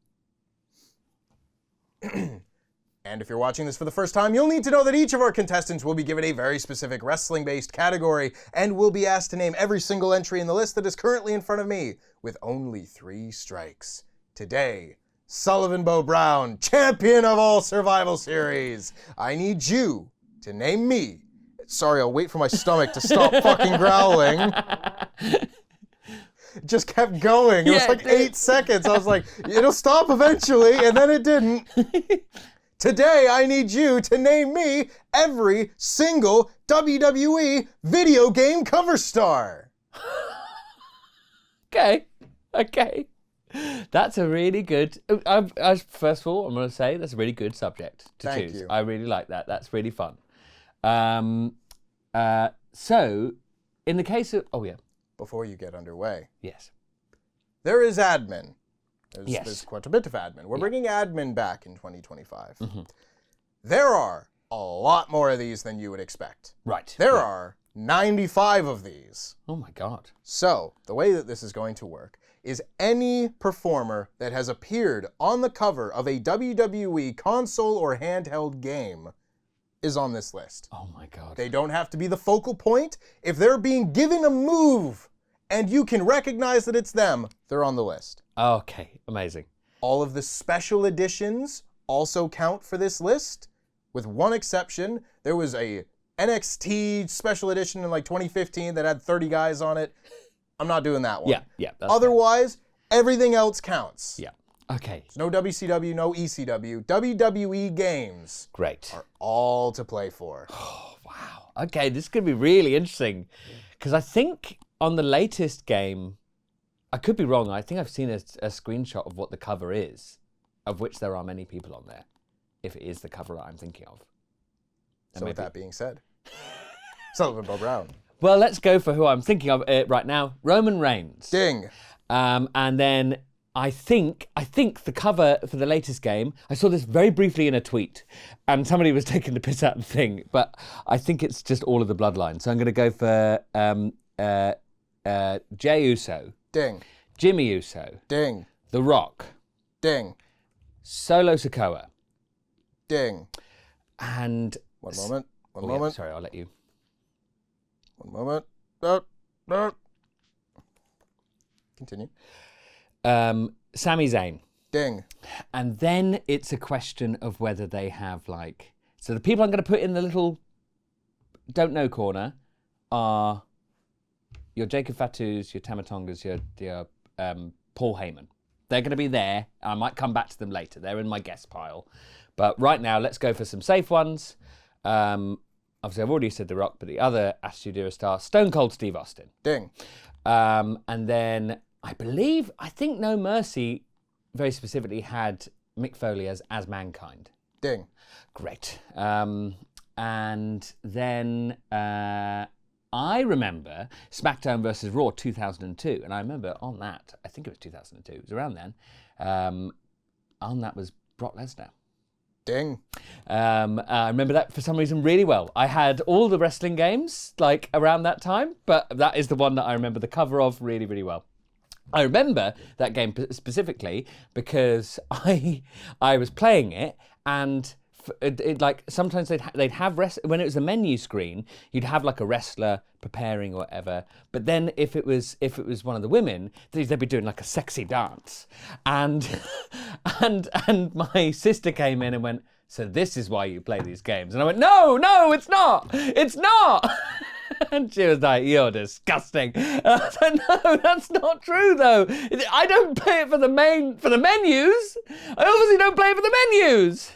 And if you're watching this for the first time, you'll need to know that each of our contestants will be given a very specific wrestling-based category and will be asked to name every single entry in the list that is currently in front of me, with only 3 strikes. Today, Sullivan Bo Brown, champion of all Survival Series. I need you to name me. Sorry, I'll wait for my stomach to stop fucking growling. It just kept going. It was like 8 seconds. I was like, it'll stop eventually, and then it didn't. Today, I need you to name me every single WWE video game cover star. Okay. That's a really good. First of all, I'm going to say that's a really good subject to Thank choose. you. I really like that. That's really fun. So, in the case of, Before you get underway, yes. there is admin. Yes. There's quite a bit of admin. We're bringing admin back in 2025. Mm-hmm. There are a lot more of these than you would expect. Right. There are 95 of these. Oh my God. So, the way that this is going to work is any performer that has appeared on the cover of a WWE console or handheld game is on this list. Oh my God. They don't have to be the focal point. If they're being given a move and you can recognize that it's them, they're on the list. Okay. Amazing. All of the special editions also count for this list. with one exception. There was a NXT special edition in like 2015 that had 30 guys on it. I'm not doing that one. Yeah. That's Otherwise, everything else counts. fair. Yeah. Okay. No WCW, no ECW. WWE games Great. are all to play for. Wow. Okay, this could be really interesting. Because I think on the latest game, I could be wrong. I think I've seen a screenshot of what the cover is, of which there are many people on there, if it is the cover that I'm thinking of. So with that being said, Sullivan Bob Brown. Well, let's go for who I'm thinking of right now. Roman Reigns. Ding. And then I think the cover for the latest game, I saw this very briefly in a tweet, and somebody was taking the piss out of the thing, but I think it's just all of the bloodline. So I'm going to go for Jey Uso. Ding. Jimmy Uso. Ding. The Rock. Ding. Solo Sikoa. Ding. And... One moment. One Oh, moment. Yeah, sorry, I'll let you... One moment. No. Continue. Sami Zayn. Ding. And then it's a question of whether they have like... So the people I'm going to put in the little don't know corner are your Jacob Fatus, your Tamatongas, your Paul Heyman. They're going to be there. I might come back to them later. They're in my guest pile. But right now, let's go for some safe ones. Obviously, I've already said The Rock, but the other Attitude Era star, Stone Cold Steve Austin. Ding. And then I think No Mercy very specifically had Mick Foley as Mankind. Ding. Great. And then I remember SmackDown versus Raw 2002, and I remember on that, I think it was 2002, it was around then, on that was Brock Lesnar. Ding. I remember that for some reason really well. I had all the wrestling games like around that time, but that is the one that I remember the cover of really, really well. I remember that game specifically because I was playing it, and like sometimes they'd have when it was a menu screen, you'd have like a wrestler preparing or whatever. But then if it was one of the women, they'd be doing like a sexy dance, and my sister came in and went, "So this is why you play these games?" And I went, "No, it's not." And she was like, "You're disgusting." And I was like, "No, that's not true though. I don't play it for the menus. I obviously don't play it for the menus."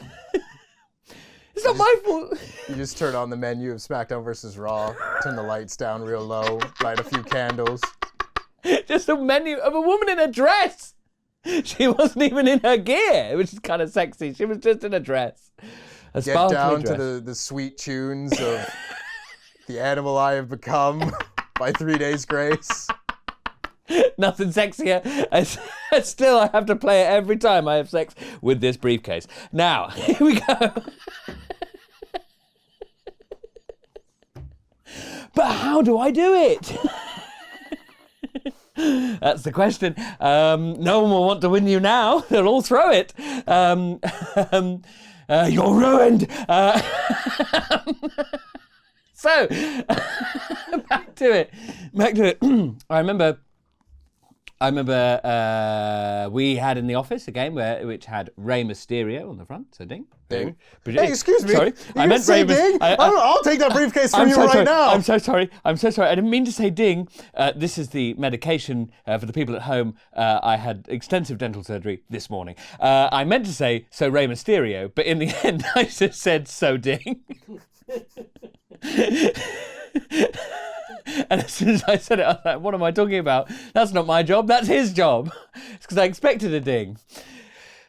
It's not my fault. You just turn on the menu of SmackDown versus Raw, turn the lights down real low, light a few candles. Just a menu of a woman in a dress. She wasn't even in her gear, which is kind of sexy. She was just in a dress. Get down to the sweet tunes of The Animal I Have Become by 3 Days Grace. Nothing sexier. Still, I have to play it every time I have sex with this briefcase. Now, here we go. But how do I do it? That's the question. No one will want to win you now. They'll all throw it. You're ruined. So, back to it. I remember we had in the office a game which had Rey Mysterio on the front, so ding. Ding. Hey, excuse me. Sorry, I meant say ding. I'll take that briefcase from you right now. I'm so sorry. I didn't mean to say ding. This is the medication for the people at home. I had extensive dental surgery this morning. I meant to say so Rey Mysterio, but in the end I just said so ding. And as soon as I said it, I was like, what am I talking about? That's not my job, that's his job. It's because I expected a ding.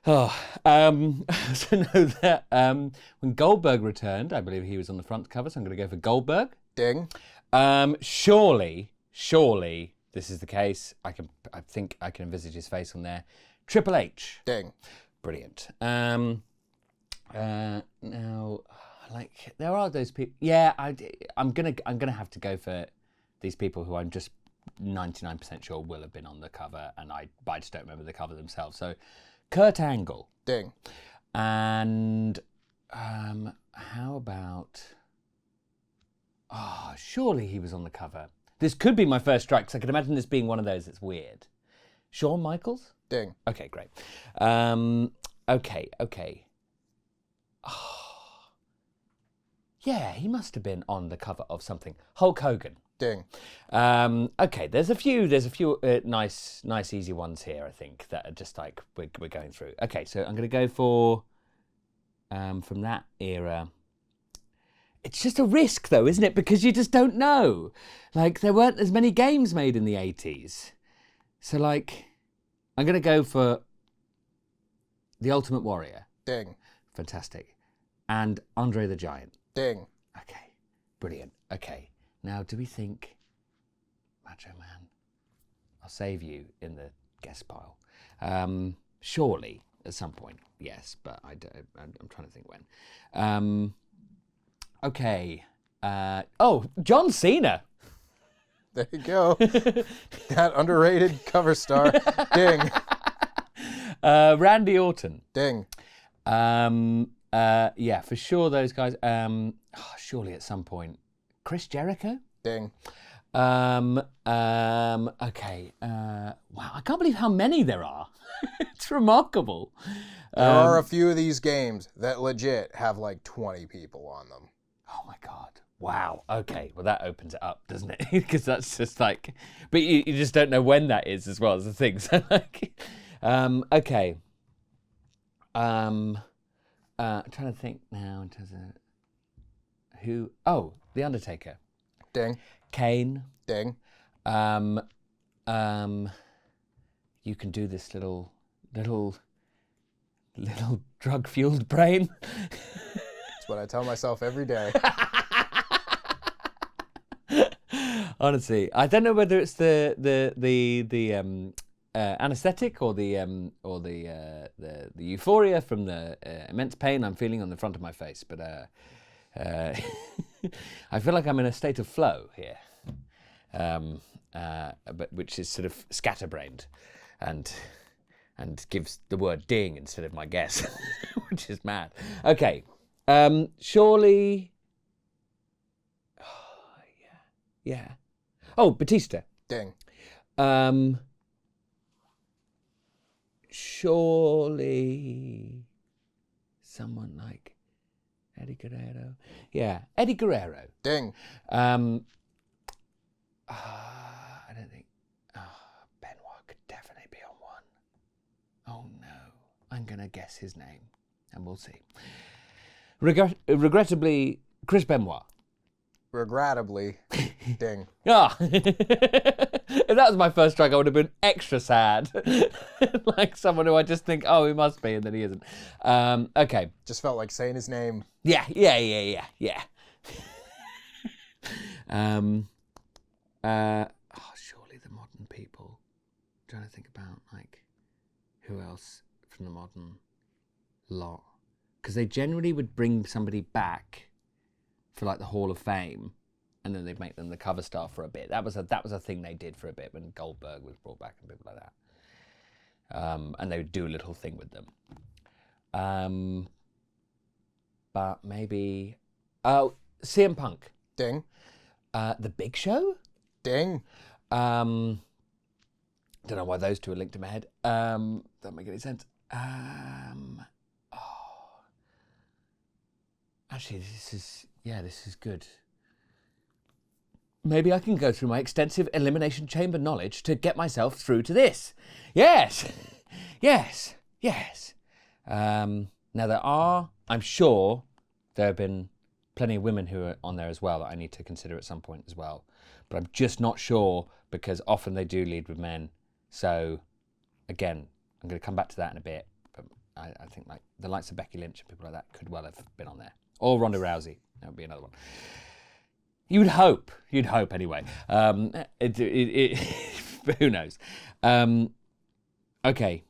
So know that when Goldberg returned, I believe he was on the front cover, so I'm going to go for Goldberg. Ding. Surely, this is the case. I think I can envisage his face on there. Triple H. Ding. Brilliant. Now, like there are those people. Yeah, I'm gonna have to go for these people who I'm just 99% sure will have been on the cover, and I just don't remember the cover themselves. So, Kurt Angle. Ding. And how about? Oh, surely he was on the cover. This could be my first strike, because I can imagine this being one of those that's weird. Shawn Michaels? Ding. Okay, great. Okay. Oh, Yeah, he must have been on the cover of something. Hulk Hogan. Ding. Okay, there's a few nice easy ones here, I think, that are just like we're going through. Okay, so I'm going to go for from that era. It's just a risk, though, isn't it? Because you just don't know. Like, there weren't as many games made in the 80s. So, like, I'm going to go for The Ultimate Warrior. Ding. Fantastic. And Andre the Giant. Ding. Okay, brilliant. Okay, now do we think Macho Man? I'll save you in the guest pile. Surely, at some point, yes, but I'm trying to think when. Okay. John Cena. There you go. That underrated cover star. Ding. Randy Orton. Ding. Yeah, for sure those guys. Surely at some point. Chris Jericho? Ding. Okay. Wow, I can't believe how many there are. It's remarkable. There are a few of these games that legit have like 20 people on them. Oh my God. Wow. Okay. Well, that opens it up, doesn't it? Because that's just like, but you just don't know when that is as well as the thing. So like, okay. Trying to think now in terms of who. Oh, The Undertaker. Ding. Kane. Ding. You can do this little drug-fueled brain. That's what I tell myself every day. Honestly, I don't know whether it's the anesthetic or the euphoria from the immense pain I'm feeling on the front of my face, but I feel like I'm in a state of flow here, but which is sort of scatterbrained, and gives the word ding instead of my guess, which is mad. Okay, surely. Oh, yeah. Oh, Batista. Ding. Surely someone like Eddie Guerrero. Yeah, Eddie Guerrero. Ding. I don't think. Benoit could definitely be on one. Oh no, I'm gonna guess his name, and we'll see. Regrettably, Chris Benoit. Regrettably. Ding. Ah, if that was my first strike, I would have been extra sad. Like someone who I just think, oh, he must be, and then he isn't. Okay. Just felt like saying his name. Yeah. Surely the modern people. I'm trying to think about like who else from the modern lot, because they generally would bring somebody back for like the Hall of Fame, and then they'd make them the cover star for a bit. That was a thing they did for a bit when Goldberg was brought back and people like that. And they would do a little thing with them. But maybe CM Punk. Ding. The Big Show? Ding. Don't know why those two are linked in my head. Doesn't make any sense. Actually, this is good. Maybe I can go through my extensive Elimination Chamber knowledge to get myself through to this. Yes. Now I'm sure there have been plenty of women who are on there as well that I need to consider at some point as well. But I'm just not sure, because often they do lead with men. So, again, I'm going to come back to that in a bit. But I think like the likes of Becky Lynch and people like that could well have been on there. Or Ronda Rousey. That would be another one. You'd hope anyway. Who knows? Okay.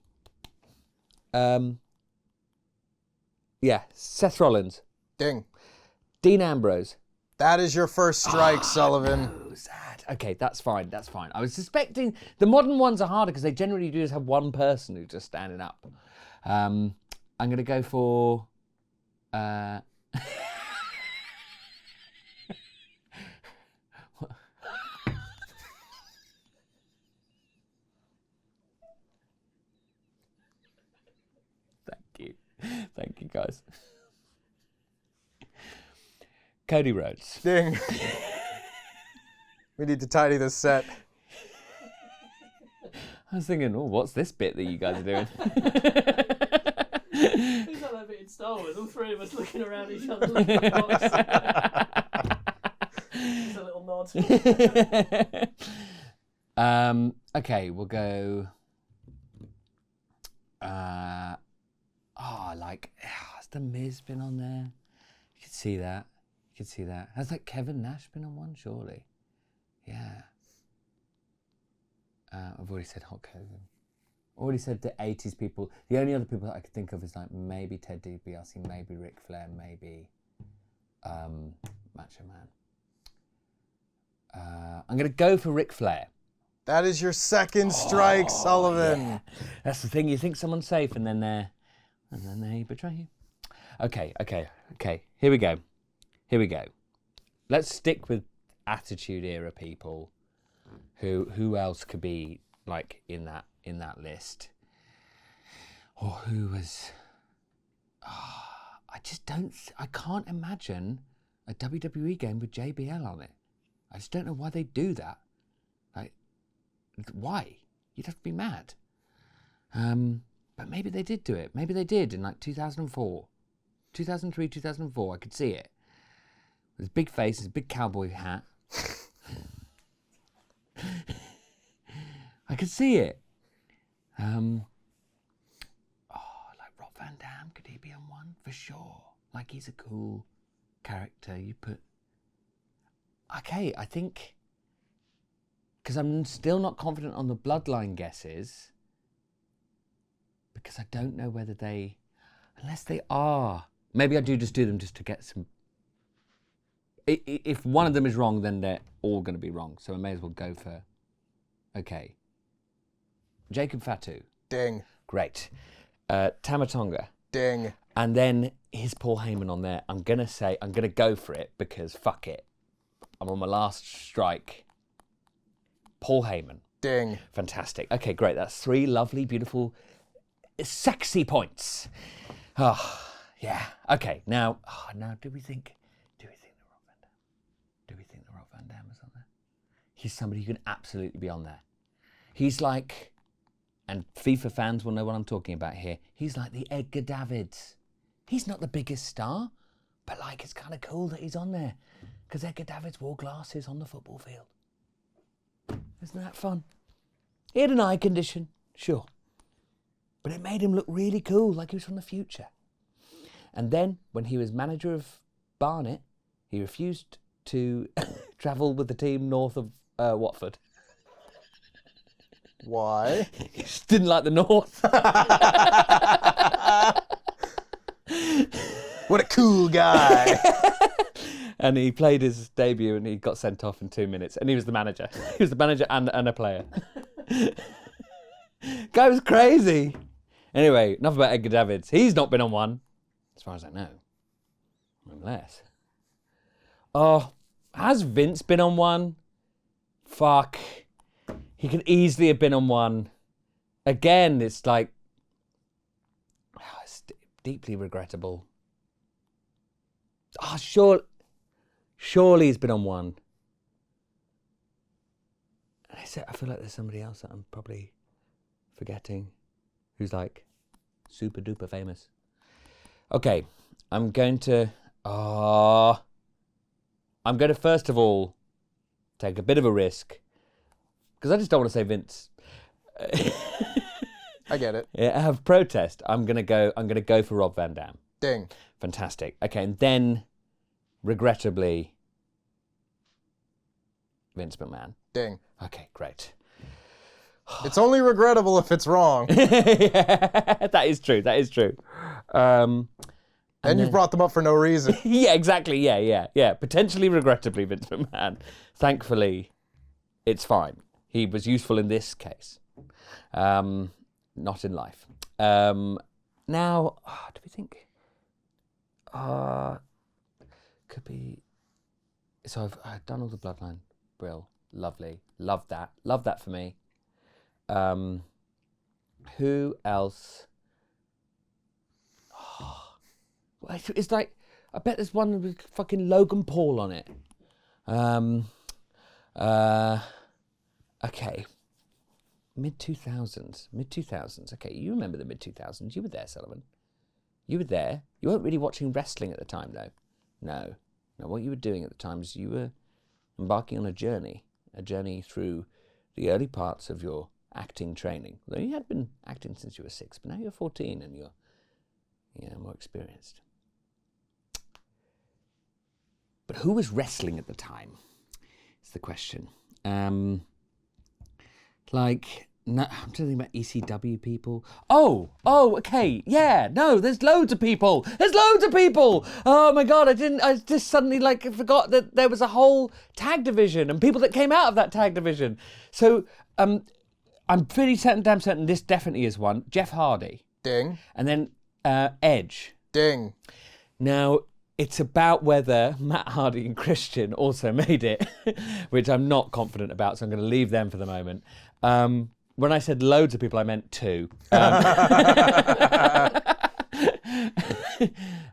Yeah, Seth Rollins. Ding. Dean Ambrose. That is your first strike, Sullivan. Oh, sad. Okay, that's fine. I was suspecting the modern ones are harder because they generally do just have one person who's just standing up. I'm going to go for... Thank you guys. Cody Rhodes. Ding. We need to tidy this set. I was thinking, oh, what's this bit that you guys are doing? Who's that bit in Star Wars? All three of us looking around each other looking at the box. Just a little nod. Okay, we'll go. Has the Miz been on there? You can see that. You can see that. Has like Kevin Nash been on one? Surely. Yeah. I've already said Hulk Hogan. Already said the 80s people. The only other people that I could think of is like maybe Ted DiBiase, maybe Ric Flair, maybe Macho Man. I'm going to go for Ric Flair. That is your second strike, Sullivan. Yeah. That's the thing. You think someone's safe, and then they betray you. Okay. Here we go. Let's stick with Attitude Era people. Who else could be like in that list? Or who was? I can't imagine a WWE game with JBL on it. I just don't know why they do that. Like, why? You'd have to be mad. But maybe they did do it. Maybe they did in like 2004. 2003, 2004, I could see it. With his big face, his big cowboy hat. I could see it. Like Rob Van Dam, could he be on one? For sure. Like, he's a cool character. You put... Okay, I think... Because I'm still not confident on the Bloodline guesses. Because I don't know whether they... Unless they are. Maybe I do just do them just to get some... If one of them is wrong, then they're all going to be wrong. So I may as well go for... Okay. Jacob Fatu. Ding. Great. Tamatonga. Ding. And then here's Paul Heyman on there. I'm going to go for it because fuck it. I'm on my last strike. Paul Heyman. Ding. Fantastic. Okay, great. That's 3 lovely, beautiful, sexy points. Oh, yeah. Okay, now do we think the Rob Van Dam? Do we think the Rob Van Dam is on there? He's somebody who can absolutely be on there. He's like, and FIFA fans will know what I'm talking about here, he's like the Edgar Davids. He's not the biggest star, but like it's kind of cool that he's on there because Edgar Davids wore glasses on the football field. Isn't that fun? He had an eye condition, sure, but it made him look really cool, like he was from the future. And then when he was manager of Barnet, he refused to travel with the team north of Watford. Why? He just didn't like the north. What a cool guy. And he played his debut and he got sent off in 2 minutes. And he was the manager. He was the manager and a player. Guy was crazy. Anyway, enough about Edgar Davids. He's not been on one, as far as I know. Unless. Oh, has Vince been on one? Fuck. He could easily have been on one. Again, it's like... it's deeply regrettable. Oh, surely he's been on one. I feel like there's somebody else that I'm probably forgetting who's like super duper famous. Okay, I'm going to first of all take a bit of a risk because I just don't want to say Vince. I get it. Yeah, I have protest. I'm gonna go for Rob Van Dam. Ding. Fantastic. Okay, and then regrettably Vince McMahon. Ding. Okay, great. It's only regrettable if it's wrong. Yeah, that is true. And you've brought them up for no reason. Yeah, exactly. Yeah. Potentially regrettably, Vince McMahon. Thankfully, it's fine. He was useful in this case. Not in life. Now, do we think... could be... So I've done all the Bloodline. Brill. Lovely. Love that for me. Who else? It's like, I bet there's one with fucking Logan Paul on it. Okay. Mid-2000s. Okay, you remember the mid-2000s. You were there, Sullivan. You were there. You weren't really watching wrestling at the time, though. No. No, what you were doing at the time is you were embarking on a journey through the early parts of your acting training. Though you had been acting since you were 6, but now you're 14 and you're more experienced. But who was wrestling at the time? Is the question. No, I'm thinking about ECW people. Oh, okay, yeah, no, there's loads of people. Oh my God, I just suddenly forgot that there was a whole tag division and people that came out of that tag division. So, I'm pretty damn certain this definitely is one. Jeff Hardy. Ding. And then Edge. Ding. Now, it's about whether Matt Hardy and Christian also made it, which I'm not confident about, so I'm going to leave them for the moment. When I said loads of people, I meant 2.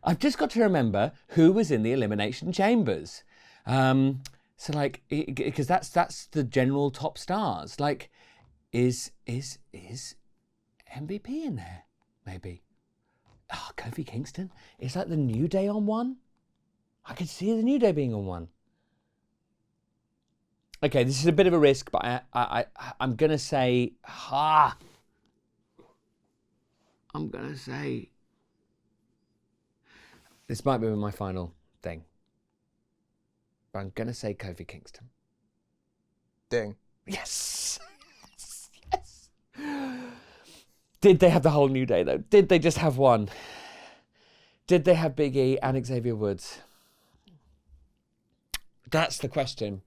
I've just got to remember who was in the Elimination Chambers. Because that's the general top stars. Like, is MVP in there? Maybe. Oh, Kofi Kingston? Is that the New Day on one? I could see the New Day being on one. Okay, this is a bit of a risk, but I'm going to say... I'm going to say... This might be my final thing. But I'm going to say Kofi Kingston. Ding. Yes! Yes! Did they have the whole New Day, though? Did they just have one? Did they have Big E and Xavier Woods? That's the question.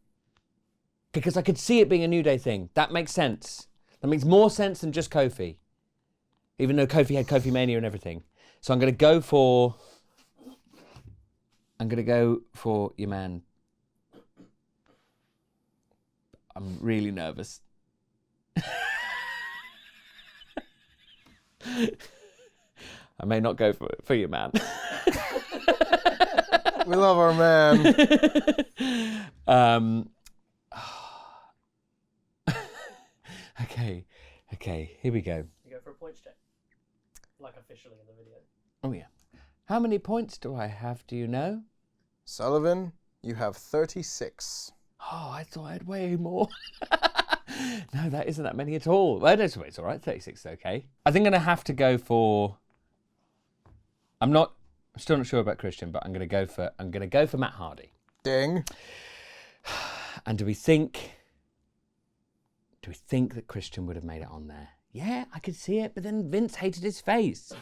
Because I could see it being a New Day thing. That makes sense. That makes more sense than just Kofi. Even though Kofi had Kofi Mania and everything. So I'm going to go for your man. I'm really nervous. I may not go for your man. We love our man. Okay, here we go. You go for a points check. Like officially in the video. Oh yeah. How many points do I have, do you know? Sullivan, you have 36. Oh, I thought I had way more. No, that isn't that many at all. Well, it's all right. 36 is okay. I think I'm going to have to go for... I'm still not sure about Christian, but I'm going to go for Matt Hardy. Ding. And do we think that Christian would have made it on there? Yeah, I could see it, but then Vince hated his face.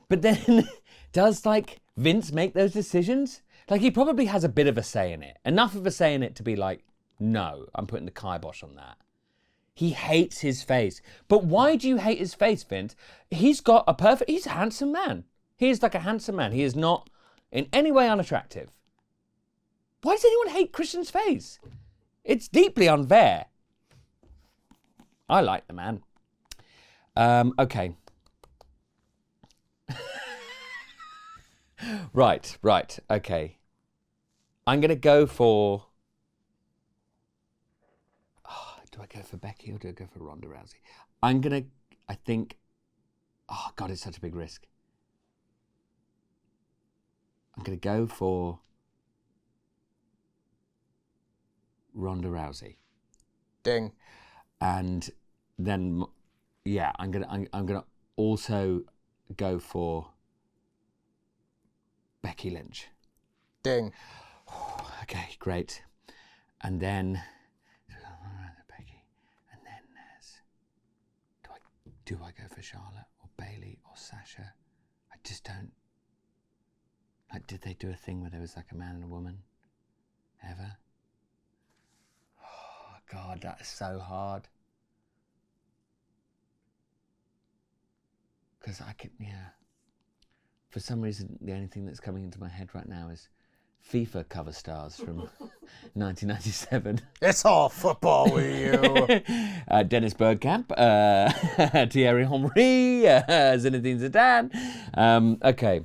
But then, does Vince make those decisions? He probably has a bit of a say in it. Enough of a say in it to be like, no, I'm putting the kibosh on that. He hates his face. But why do you hate his face, Vince? He's a handsome man. He is like a handsome man. He is not in any way unattractive. Why does anyone hate Christian's face? It's deeply unfair. I like the man. Okay. Right, okay. I'm going to go for... do I go for Becky or do I go for Ronda Rousey? I think... Oh, God, it's such a big risk. I'm going to go for Ronda Rousey. Ding. And then, yeah, I'm gonna also go for Becky Lynch. Ding. Okay, great. And then Becky, and then do I go for Charlotte or Bailey or Sasha? I just don't. Did they do a thing where there was a man and a woman? Ever? Oh God, that is so hard. Because for some reason, the only thing that's coming into my head right now is FIFA cover stars from 1997. It's all football with you. Dennis Bergkamp, Thierry Henry, Zinedine Zidane. Okay.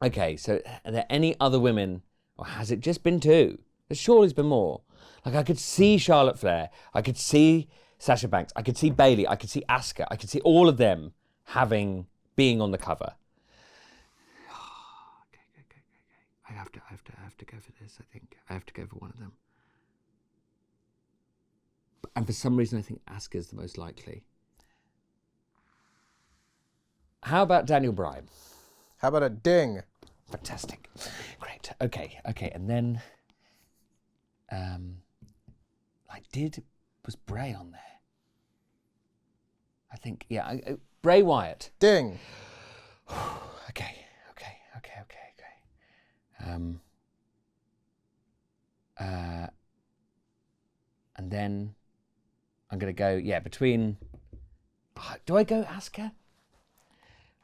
Okay, so are there any other women, or has it just been two? There's surely been more. Like, I could see Charlotte Flair, I could see Sasha Banks, I could see Bayley, I could see Asuka, I could see all of them being on the cover. Okay. I have to go for this, I think. I have to go for one of them. And for some reason, I think Asuka's the most likely. How about Daniel Bryan? How about a ding? Fantastic. Great. Okay. And then, was Bray on there? I think, yeah, Bray Wyatt. Ding. Okay. And then I'm going to go, between... do I go Asuka?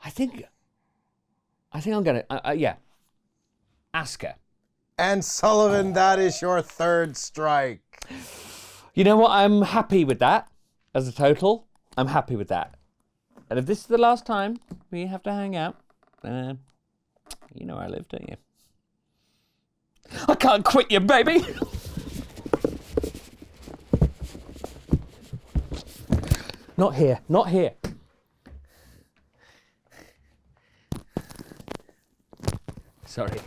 I think I'm going to... Asuka. And Sullivan, that is your third strike. You know what? I'm happy with that as a total. I'm happy with that. And if this is the last time we have to hang out, you know where I live, don't you? I can't quit you, baby! Not here. Sorry.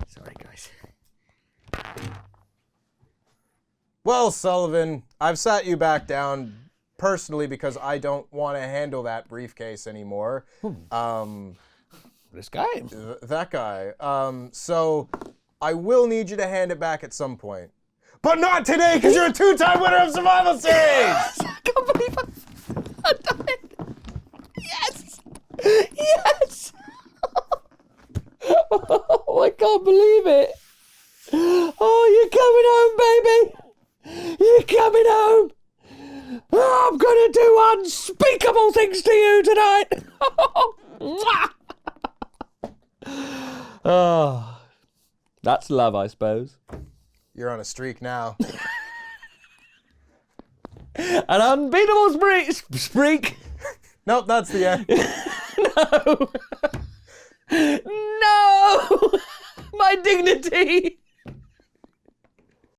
Sorry, guys. Well, Sullivan, I've sat you back down personally because I don't want to handle that briefcase anymore. This guy? That guy. So I will need you to hand it back at some point. But not today, because you're a 2-time winner of Survival Series! I can't believe I've done it! Yes! Oh, I can't believe it! Oh, you're coming home, baby! You're coming home! Oh, I'm gonna do unspeakable things to you tonight! Oh, that's love, I suppose. You're on a streak now. An unbeatable streak! Nope, that's the end. No! No! My dignity!